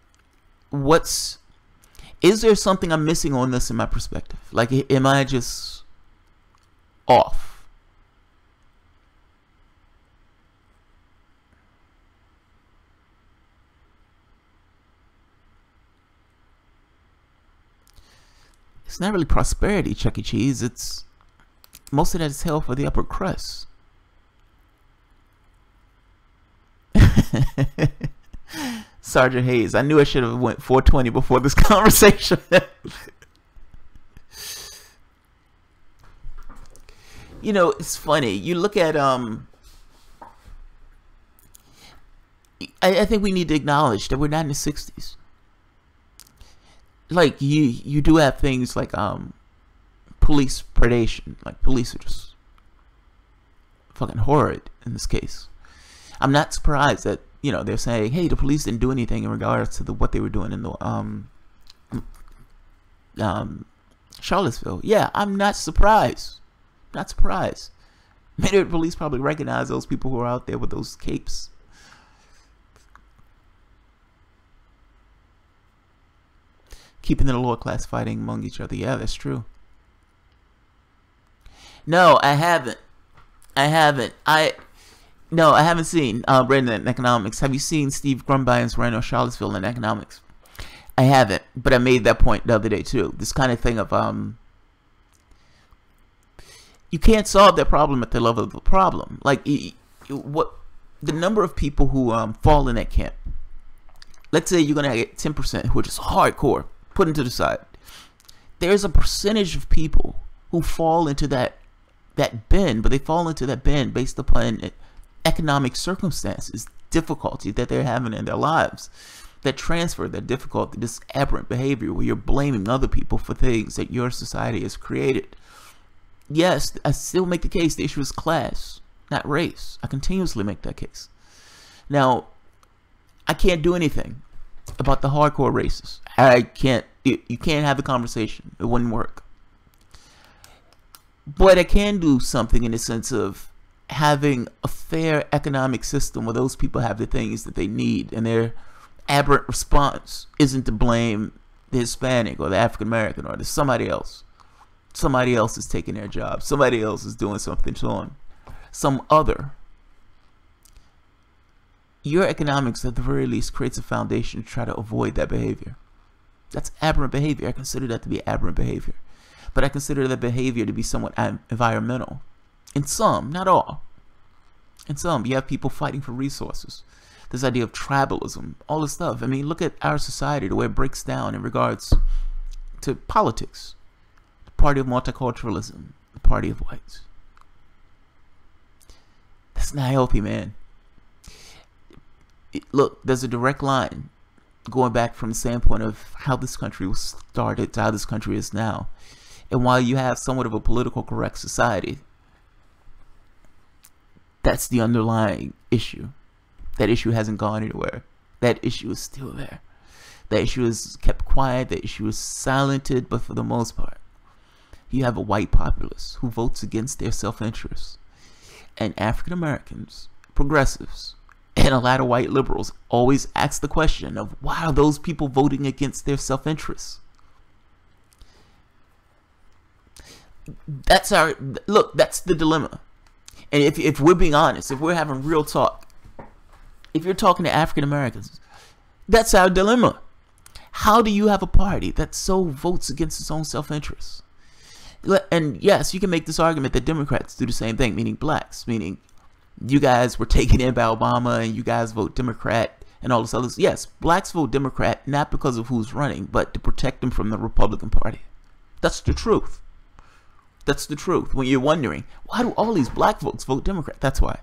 Is there something I'm missing on this in my perspective? Like, am I just off? It's not really prosperity, Chuck E. Cheese. It's most of that is hell for the upper crust. Sergeant Hayes, I knew I should have went 420 before this conversation. You know, it's funny. You look at I think we need to acknowledge that we're not in the 60s. Like, you do have things like police predation. Like, police are just fucking horrid in this case. I'm not surprised that, you know, they're saying, hey, the police didn't do anything in regards to what they were doing in the Charlottesville. Yeah, I'm not surprised. Not surprised. Many of the police probably recognize those people who are out there with those capes. Keeping the lower class fighting among each other. Yeah, that's true. No, I haven't. No, I haven't seen Brandon in economics. Have you seen Steve Grumbine's run on Charlottesville in economics? I haven't, but I made that point the other day too. This kind of thing of you can't solve that problem at the level of the problem. Like, what the number of people who fall in that camp. Let's say you're gonna get 10% who are just hardcore, put into the side. There's a percentage of people who fall into that bin, but they fall into that bin based upon economic circumstances, difficulty that they're having in their lives, that transfer that difficulty, this aberrant behavior where you're blaming other people for things that your society has created. Yes, I still make the case the issue is class, not race. I continuously make that case. Now, I can't do anything about the hardcore racists. I can't. You can't have a conversation. It wouldn't work. But I can do something in the sense of having a fair economic system where those people have the things that they need, and their aberrant response isn't to blame the Hispanic or the African American or somebody else. Somebody else is taking their job. Somebody else is doing something to them. Some other. Your economics, at the very least, creates a foundation to try to avoid that behavior. That's aberrant behavior. I consider that to be aberrant behavior. But I consider that behavior to be somewhat environmental. In some, not all. And some, you have people fighting for resources. This idea of tribalism, all this stuff. I mean, look at our society, the way it breaks down in regards to politics. The party of multiculturalism, the party of whites. That's not healthy, man. Look, there's a direct line going back from the standpoint of how this country was started to how this country is now. And while you have somewhat of a political correct society, that's the underlying issue. That issue hasn't gone anywhere. That issue is still there. That issue is kept quiet. That issue is silented. But for the most part, you have a white populace who votes against their self-interest. And African Americans, progressives, and a lot of white liberals always ask the question of, why are those people voting against their self-interest? That's the dilemma. And if we're being honest, if we're having real talk, if you're talking to African Americans, that's our dilemma. How do you have a party that so votes against its own self-interest? And yes, you can make this argument that Democrats do the same thing, meaning blacks, meaning you guys were taken in by Obama and you guys vote Democrat and all this other. Yes, blacks vote Democrat not because of who's running, but to protect them from the Republican Party. That's the truth. That's the truth. When you're wondering, why do all these black folks vote Democrat? That's why.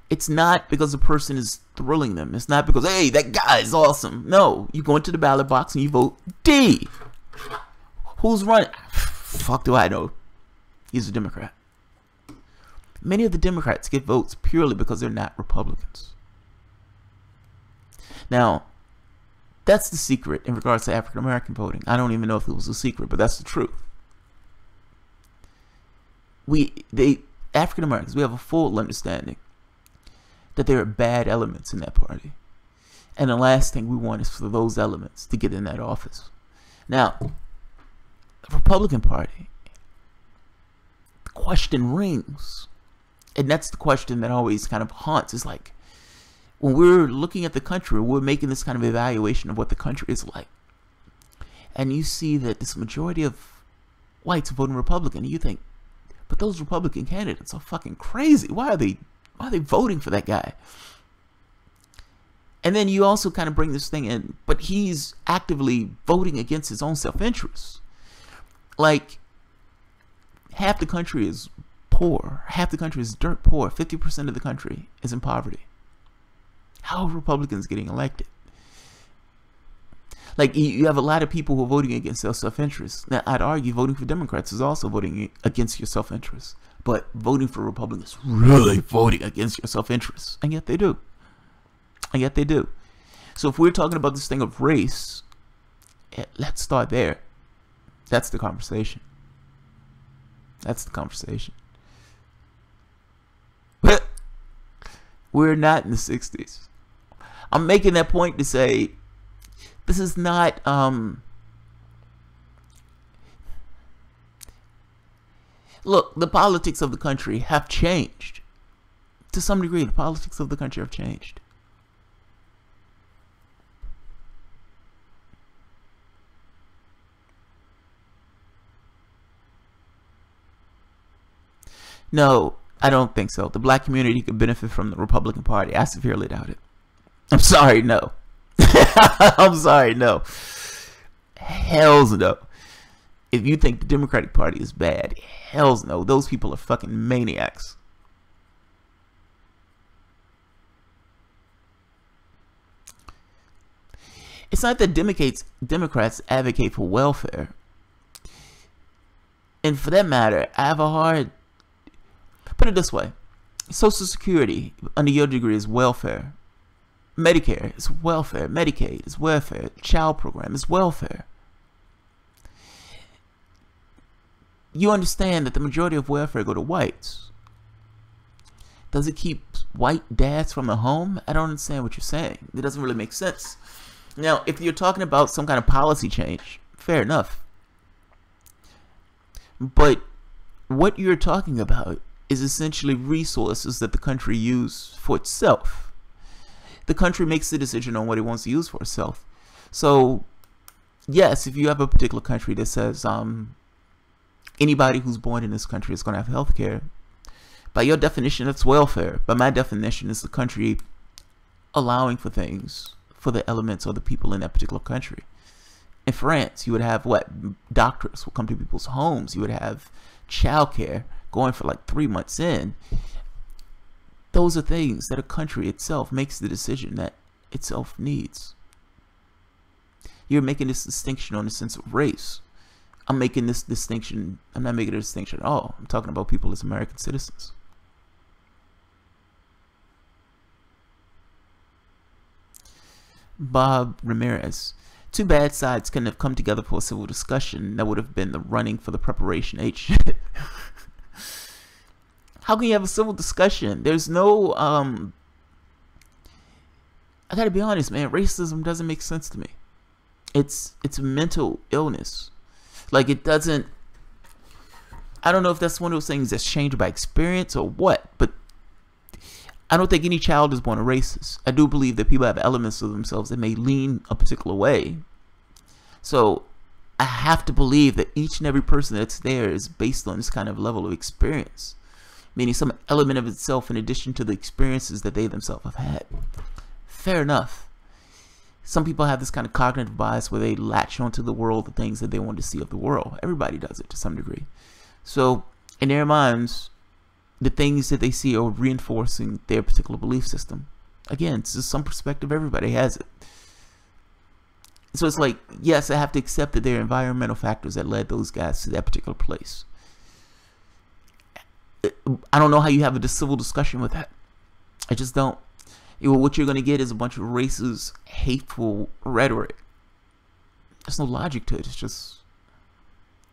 It's not because the person is thrilling them. It's not because, hey, that guy is awesome. No, you go into the ballot box and you vote D. Who's running? Fuck do I know? He's a Democrat. Many of the Democrats get votes purely because they're not Republicans. Now, that's the secret in regards to African American voting. I don't even know if it was a secret, but that's the truth. African Americans, we have a full understanding that there are bad elements in that party. And the last thing we want is for those elements to get in that office. Now, the Republican Party, the question rings. And that's the question that always kind of haunts. It's like, when we're looking at the country, we're making this kind of evaluation of what the country is like. And you see that this majority of whites are voting Republican. And you think, but those Republican candidates are fucking crazy. Why are they voting for that guy? And then you also kind of bring this thing in, but he's actively voting against his own self-interest. Like, half the country is poor. Half the country is dirt poor. 50% of the country is in poverty. How are Republicans getting elected? Like, you have a lot of people who are voting against their self-interest. Now, I'd argue voting for Democrats is also voting against your self-interest. But voting for Republicans is really voting against your self-interest. And yet they do. And yet they do. So if we're talking about this thing of race, let's start there. That's the conversation. That's the conversation. We're not in the 60s. I'm making that point to say this is not look, the politics of the country have changed. To some degree, the politics of the country have changed. No, I don't think so. The black community could benefit from the Republican Party. I severely doubt it. I'm sorry, no. I'm sorry, no. Hells no. If you think the Democratic Party is bad, hells no. Those people are fucking maniacs. It's not that Democrats advocate for welfare. And for that matter, I have a hard... Put it this way. Social Security, under your degree, is welfare. Medicare is welfare. Medicaid is welfare. Child program is welfare. You understand that the majority of welfare go to whites. Does it keep white dads from the home? I don't understand what you're saying. It doesn't really make sense. Now, if you're talking about some kind of policy change, fair enough. But what you're talking about is essentially resources that the country uses for itself. The country makes the decision on what it wants to use for itself. So, yes, if you have a particular country that says anybody who's born in this country is going to have health care, By your definition, that's welfare. By my definition, it's the country allowing for things for the elements or the people in that particular country. In France, you would have what? Doctors will come to people's homes. You would have childcare going for like 3 months in. Those are things that a country itself makes the decision that itself needs. You're making this distinction on the sense of race. I'm making this distinction. I'm not making a distinction at all. I'm talking about people as American citizens. Bob Ramirez. Two bad sides couldn't have come together for a civil discussion. That would have been the running for the preparation H. How can you have a civil discussion? There's no, I gotta be honest, man. Racism doesn't make sense to me. It's a mental illness. Like, it doesn't, I don't know if that's one of those things that's changed by experience or what, but I don't think any child is born a racist. I do believe that people have elements of themselves that may lean a particular way. So I have to believe that each and every person that's there is based on this kind of level of experience, meaning some element of itself in addition to the experiences that they themselves have had. Fair enough. Some people have this kind of cognitive bias where they latch onto the world, the things that they want to see of the world. Everybody does it to some degree. So in their minds, the things that they see are reinforcing their particular belief system. Again, it's just some perspective. Everybody has it. So it's like, yes, I have to accept that there are environmental factors that led those guys to that particular place. I don't know how you have a civil discussion with that. I just don't. What you're going to get is a bunch of racist, hateful rhetoric. There's no logic to it. It's just,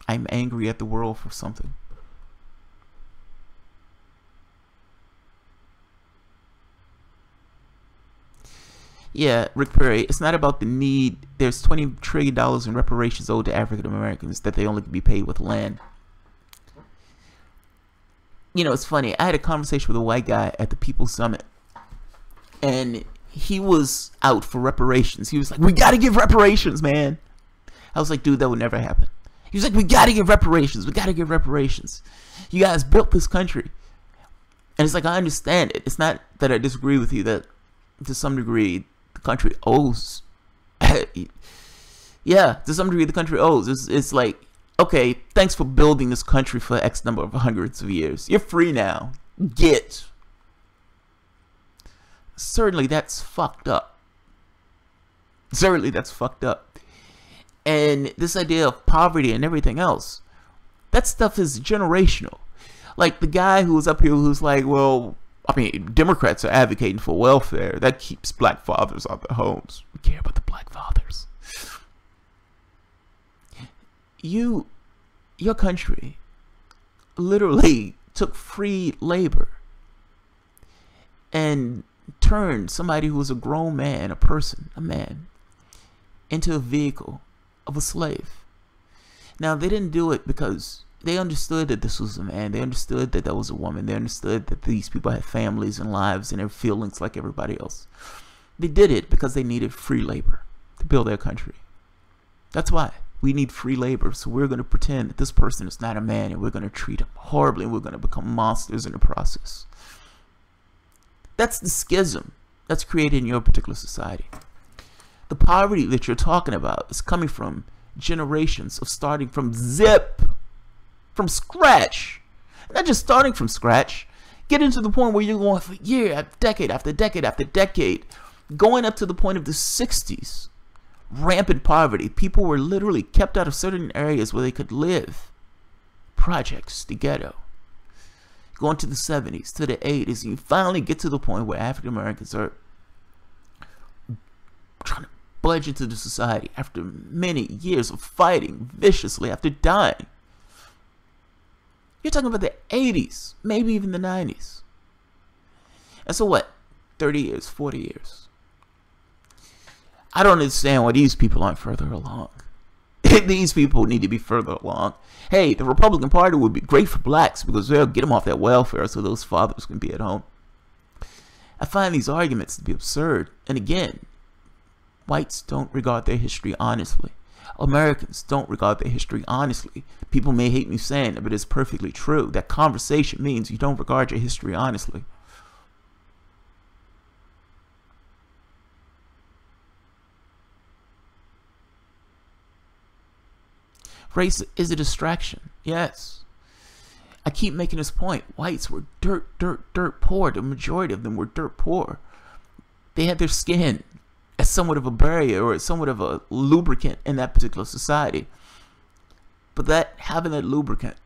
I'm angry at the world for something. Yeah, Rick Perry, it's not about the need. There's $20 trillion in reparations owed to African Americans that they only can be paid with land. You know, it's funny. I had a conversation with a white guy at the People's Summit, and he was out for reparations. He was like, we got to give reparations, man. I was like, dude, that would never happen. He was like, we got to give reparations. We got to give reparations. You guys built this country. And it's like, I understand it. It's not that I disagree with you that to some degree the country owes. Yeah, to some degree the country owes. It's like, okay, thanks for building this country for X number of hundreds of years. You're free now. Get. Certainly that's fucked up. Certainly that's fucked up. And this idea of poverty and everything else, that stuff is generational. Like the guy who was up here who's like, well, I mean, Democrats are advocating for welfare. That keeps black fathers out of their homes. We care about the black fathers. Your country literally took free labor and turned somebody who was a grown man, a man, into a vehicle of a slave. Now, they didn't do it because they understood that this was a man. They understood that that was a woman. They understood that these people had families and lives and their feelings like everybody else. They did it because they needed free labor to build their country. That's why. We need free labor, so we're going to pretend that this person is not a man and we're going to treat him horribly and we're going to become monsters in the process. That's the schism that's created in your particular society. The poverty that you're talking about is coming from generations of starting from from scratch. Not just starting from scratch, getting to the point where you're going for year after decade after decade after decade, going up to the point of the 60s. Rampant poverty. People were literally kept out of certain areas where they could live. Projects, the ghetto. Going to the 70s, to the 80s, and you finally get to the point where African Americans are trying to budge into the society after many years of fighting viciously, after dying. You're talking about the 80s, maybe even the 90s. And so what? 30 years, 40 years. I don't understand why these people aren't further along. These people need to be further along. Hey, the Republican Party would be great for blacks because they'll get them off that welfare so those fathers can be at home. I find these arguments to be absurd. And again, whites don't regard their history honestly. Americans don't regard their history honestly. People may hate me saying it, but it's perfectly true. That conversation means you don't regard your history honestly. Race is a distraction. Yes. I keep making this point. Whites were dirt poor. The majority of them were dirt poor. They had their skin as somewhat of a barrier or somewhat of a lubricant in that particular society. But that having that lubricant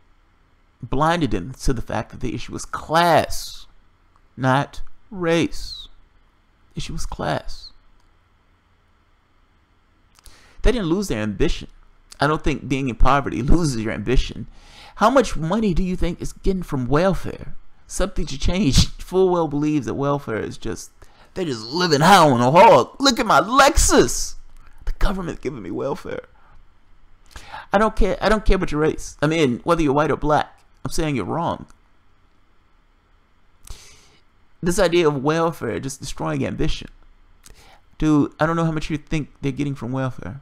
blinded them to the fact that the issue was class, not race. The issue was class. They didn't lose their ambition. I don't think being in poverty loses your ambition. How much money do you think is getting from welfare? Something to change full well believes that welfare is just, they're just living high on a hog. Look at my Lexus. The government's giving me welfare. I don't care about your race. I mean, whether you're white or black, I'm saying you're wrong. This idea of welfare just destroying ambition. Dude, I don't know how much you think they're getting from welfare.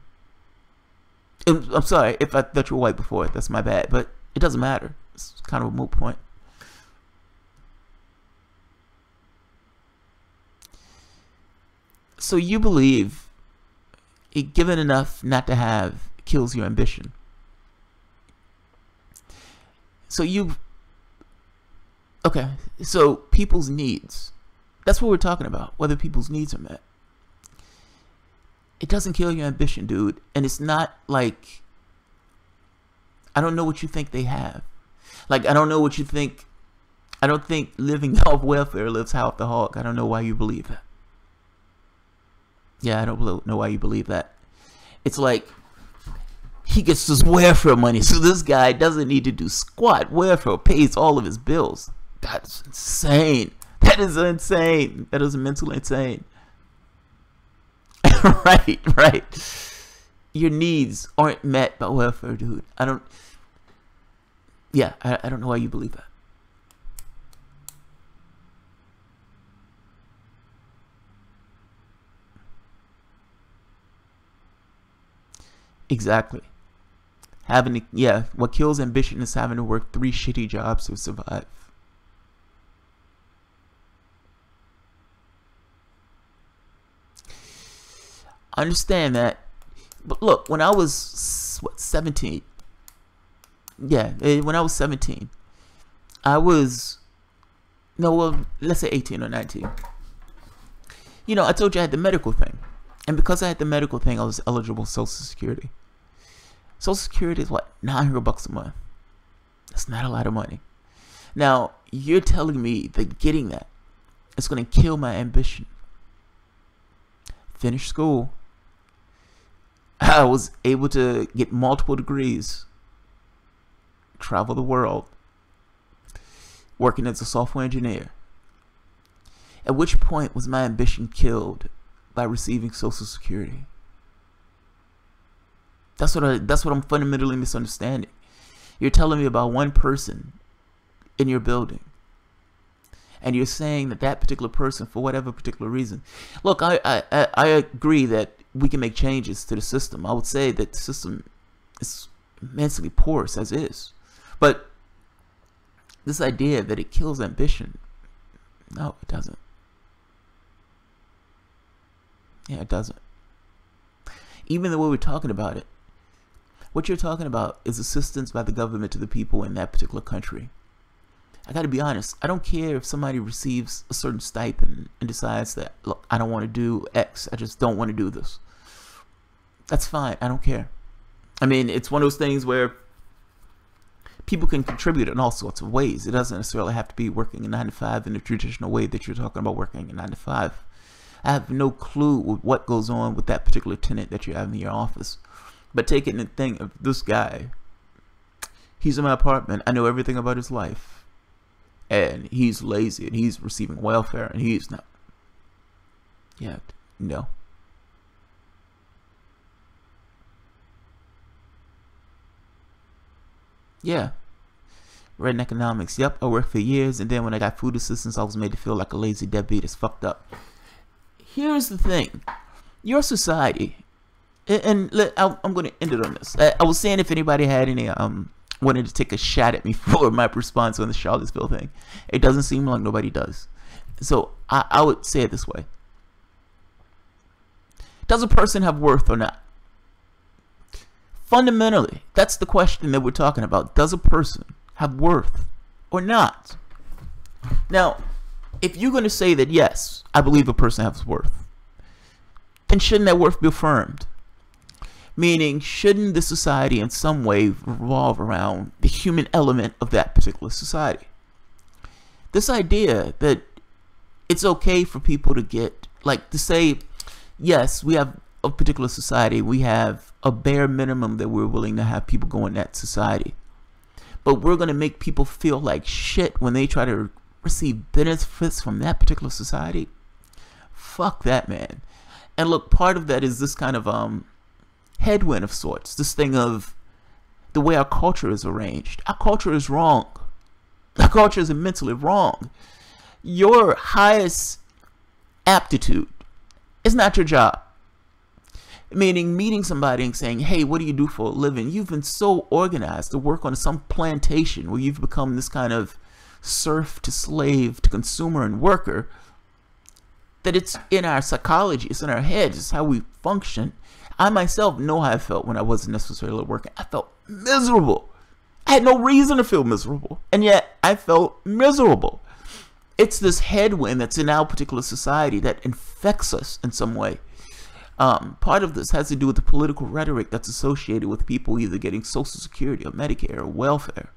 I'm sorry if I thought you were white before. That's my bad. But it doesn't matter. It's kind of a moot point. So you believe given enough not to have kills your ambition. So okay, so people's needs. That's what we're talking about, whether people's needs are met. It doesn't kill your ambition, dude. And it's not like, I don't know what you think they have. Like, I don't know what you think. I don't think living off welfare lives high off the hog. I don't know why you believe that. Yeah, I don't know why you believe that. It's like, he gets his welfare money, so this guy doesn't need to do squat. Welfare pays all of his bills. That's insane. That is insane. That is mentally insane. Right. Your needs aren't met by welfare, dude. I don't know why you believe that. Exactly. What kills ambition is having to work 3 shitty jobs to survive. I understand that, but look, when I was 17, when I was 17, let's say 18 or 19. You know, I told you I had the medical thing, and because I had the medical thing, I was eligible for Social Security. Social Security is what, $900 a month. That's not a lot of money. Now you're telling me that getting that is going to kill my ambition. Finish school. I was able to get multiple degrees, travel the world, working as a software engineer. At which point was my ambition killed by receiving Social Security? That's what I'm fundamentally misunderstanding. You're telling me about one person in your building, and you're saying that particular person, for whatever particular reason, look, I agree that we can make changes to the system. I would say that the system is immensely porous as is, but this idea that it kills ambition, no, it doesn't. Yeah, it doesn't. Even the way we're talking about it, what you're talking about is assistance by the government to the people in that particular country. I gotta be honest, I don't care if somebody receives a certain stipend and decides that, look, I don't want to do X, I just don't want to do this. That's fine, I don't care. I mean, it's one of those things where people can contribute in all sorts of ways. It doesn't necessarily have to be working a 9-to-5 in the traditional way that you're talking about working a 9-to-5. I have no clue what goes on with that particular tenant that you have in your office. But taking the thing of this guy, he's in my apartment, I know everything about his life, and he's lazy, and he's receiving welfare, and he's not. Yeah, no. Yeah. Read in economics. Yep, I worked for years, and then when I got food assistance, I was made to feel like a lazy deadbeat. It's fucked up. Here's the thing. Your society I'm going to end it on this. I was saying if anybody had any wanted to take a shot at me for my response on the Charlottesville thing. It doesn't seem like nobody does. So I would say it this way. Does a person have worth or not? Fundamentally, that's the question that we're talking about. Does a person have worth or not? Now, if you're going to say that, yes, I believe a person has worth, then shouldn't that worth be affirmed? Meaning, shouldn't the society in some way revolve around the human element of that particular society? This idea that it's okay for people to get, like, to say, yes, we have a particular society, we have a bare minimum that we're willing to have people go in that society, but we're going to make people feel like shit when they try to receive benefits from that particular society. Fuck that, man. And look, part of that is this kind of headwind of sorts, this thing of the way our culture is arranged. Our culture is wrong. Our culture is immensely wrong. Your highest aptitude is not your job. Meaning, meeting somebody and saying, hey, what do you do for a living? You've been so organized to work on some plantation where you've become this kind of serf to slave to consumer and worker, that it's in our psychology, it's in our heads, it's how we function. I myself know how I felt when I wasn't necessarily working. I felt miserable. I had no reason to feel miserable, and yet I felt miserable. It's this headwind that's in our particular society that infects us in some way. Part of this has to do with the political rhetoric that's associated with people either getting Social Security or Medicare or welfare.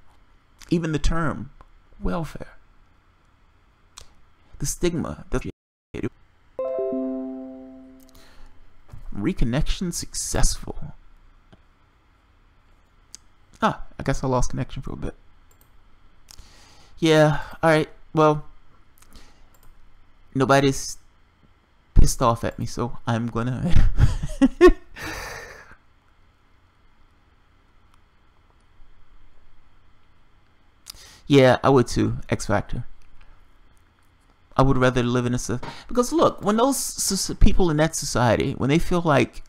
Even the term welfare. The stigma that's reconnection successful. I guess I lost connection for a bit. Yeah, alright, well, nobody's pissed off at me, so I'm gonna yeah, I would too. X Factor. I would rather live in a because look, when those people in that society, when they feel like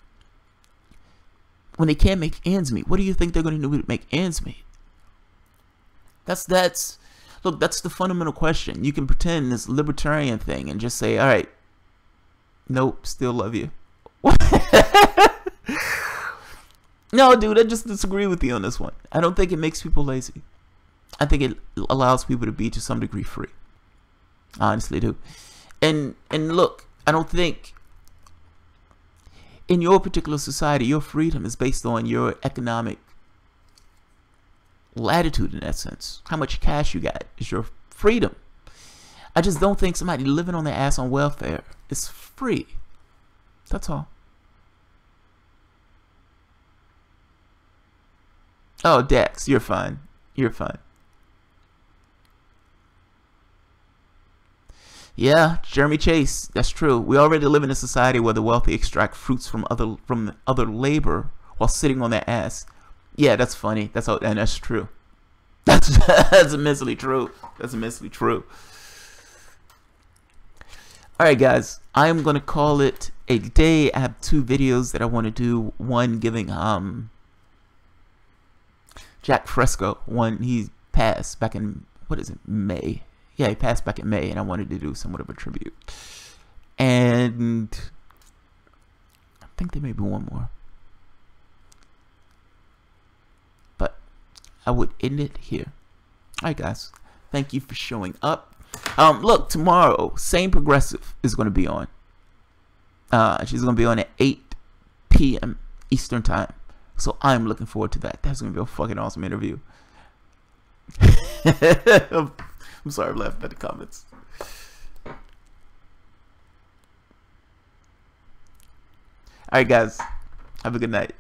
when they can't make ends meet, what do you think they're going to do to make ends meet? Look, that's the fundamental question. You can pretend this libertarian thing and just say, all right, nope, still love you. No, dude, I just disagree with you on this one. I don't think it makes people lazy. I think it allows people to be to some degree free. I honestly do. And look, I don't think in your particular society your freedom is based on your economic latitude in that sense. How much cash you got is your freedom. I just don't think somebody living on their ass on welfare is free. That's all. Oh, Dex, you're fine. You're fine. Yeah, Jeremy Chase, that's true. We already live in a society where the wealthy extract fruits from other labor while sitting on their ass. Yeah, that's funny. And that's true. That's immensely true. That's immensely true. Alright guys, I am gonna call it a day. I have 2 videos that I want to do. One giving Jack Fresco. One, he passed back in, what is it, May. Yeah, he passed back in May, and I wanted to do somewhat of a tribute. And I think there may be one more. But I would end it here. Alright guys, thank you for showing up. Look, tomorrow, Same Progressive is going to be on. She's going to be on at 8 p.m. Eastern Time. So I'm looking forward to that. That's going to be a fucking awesome interview. I'm sorry, I'm laughing at the comments. Alright guys, have a good night.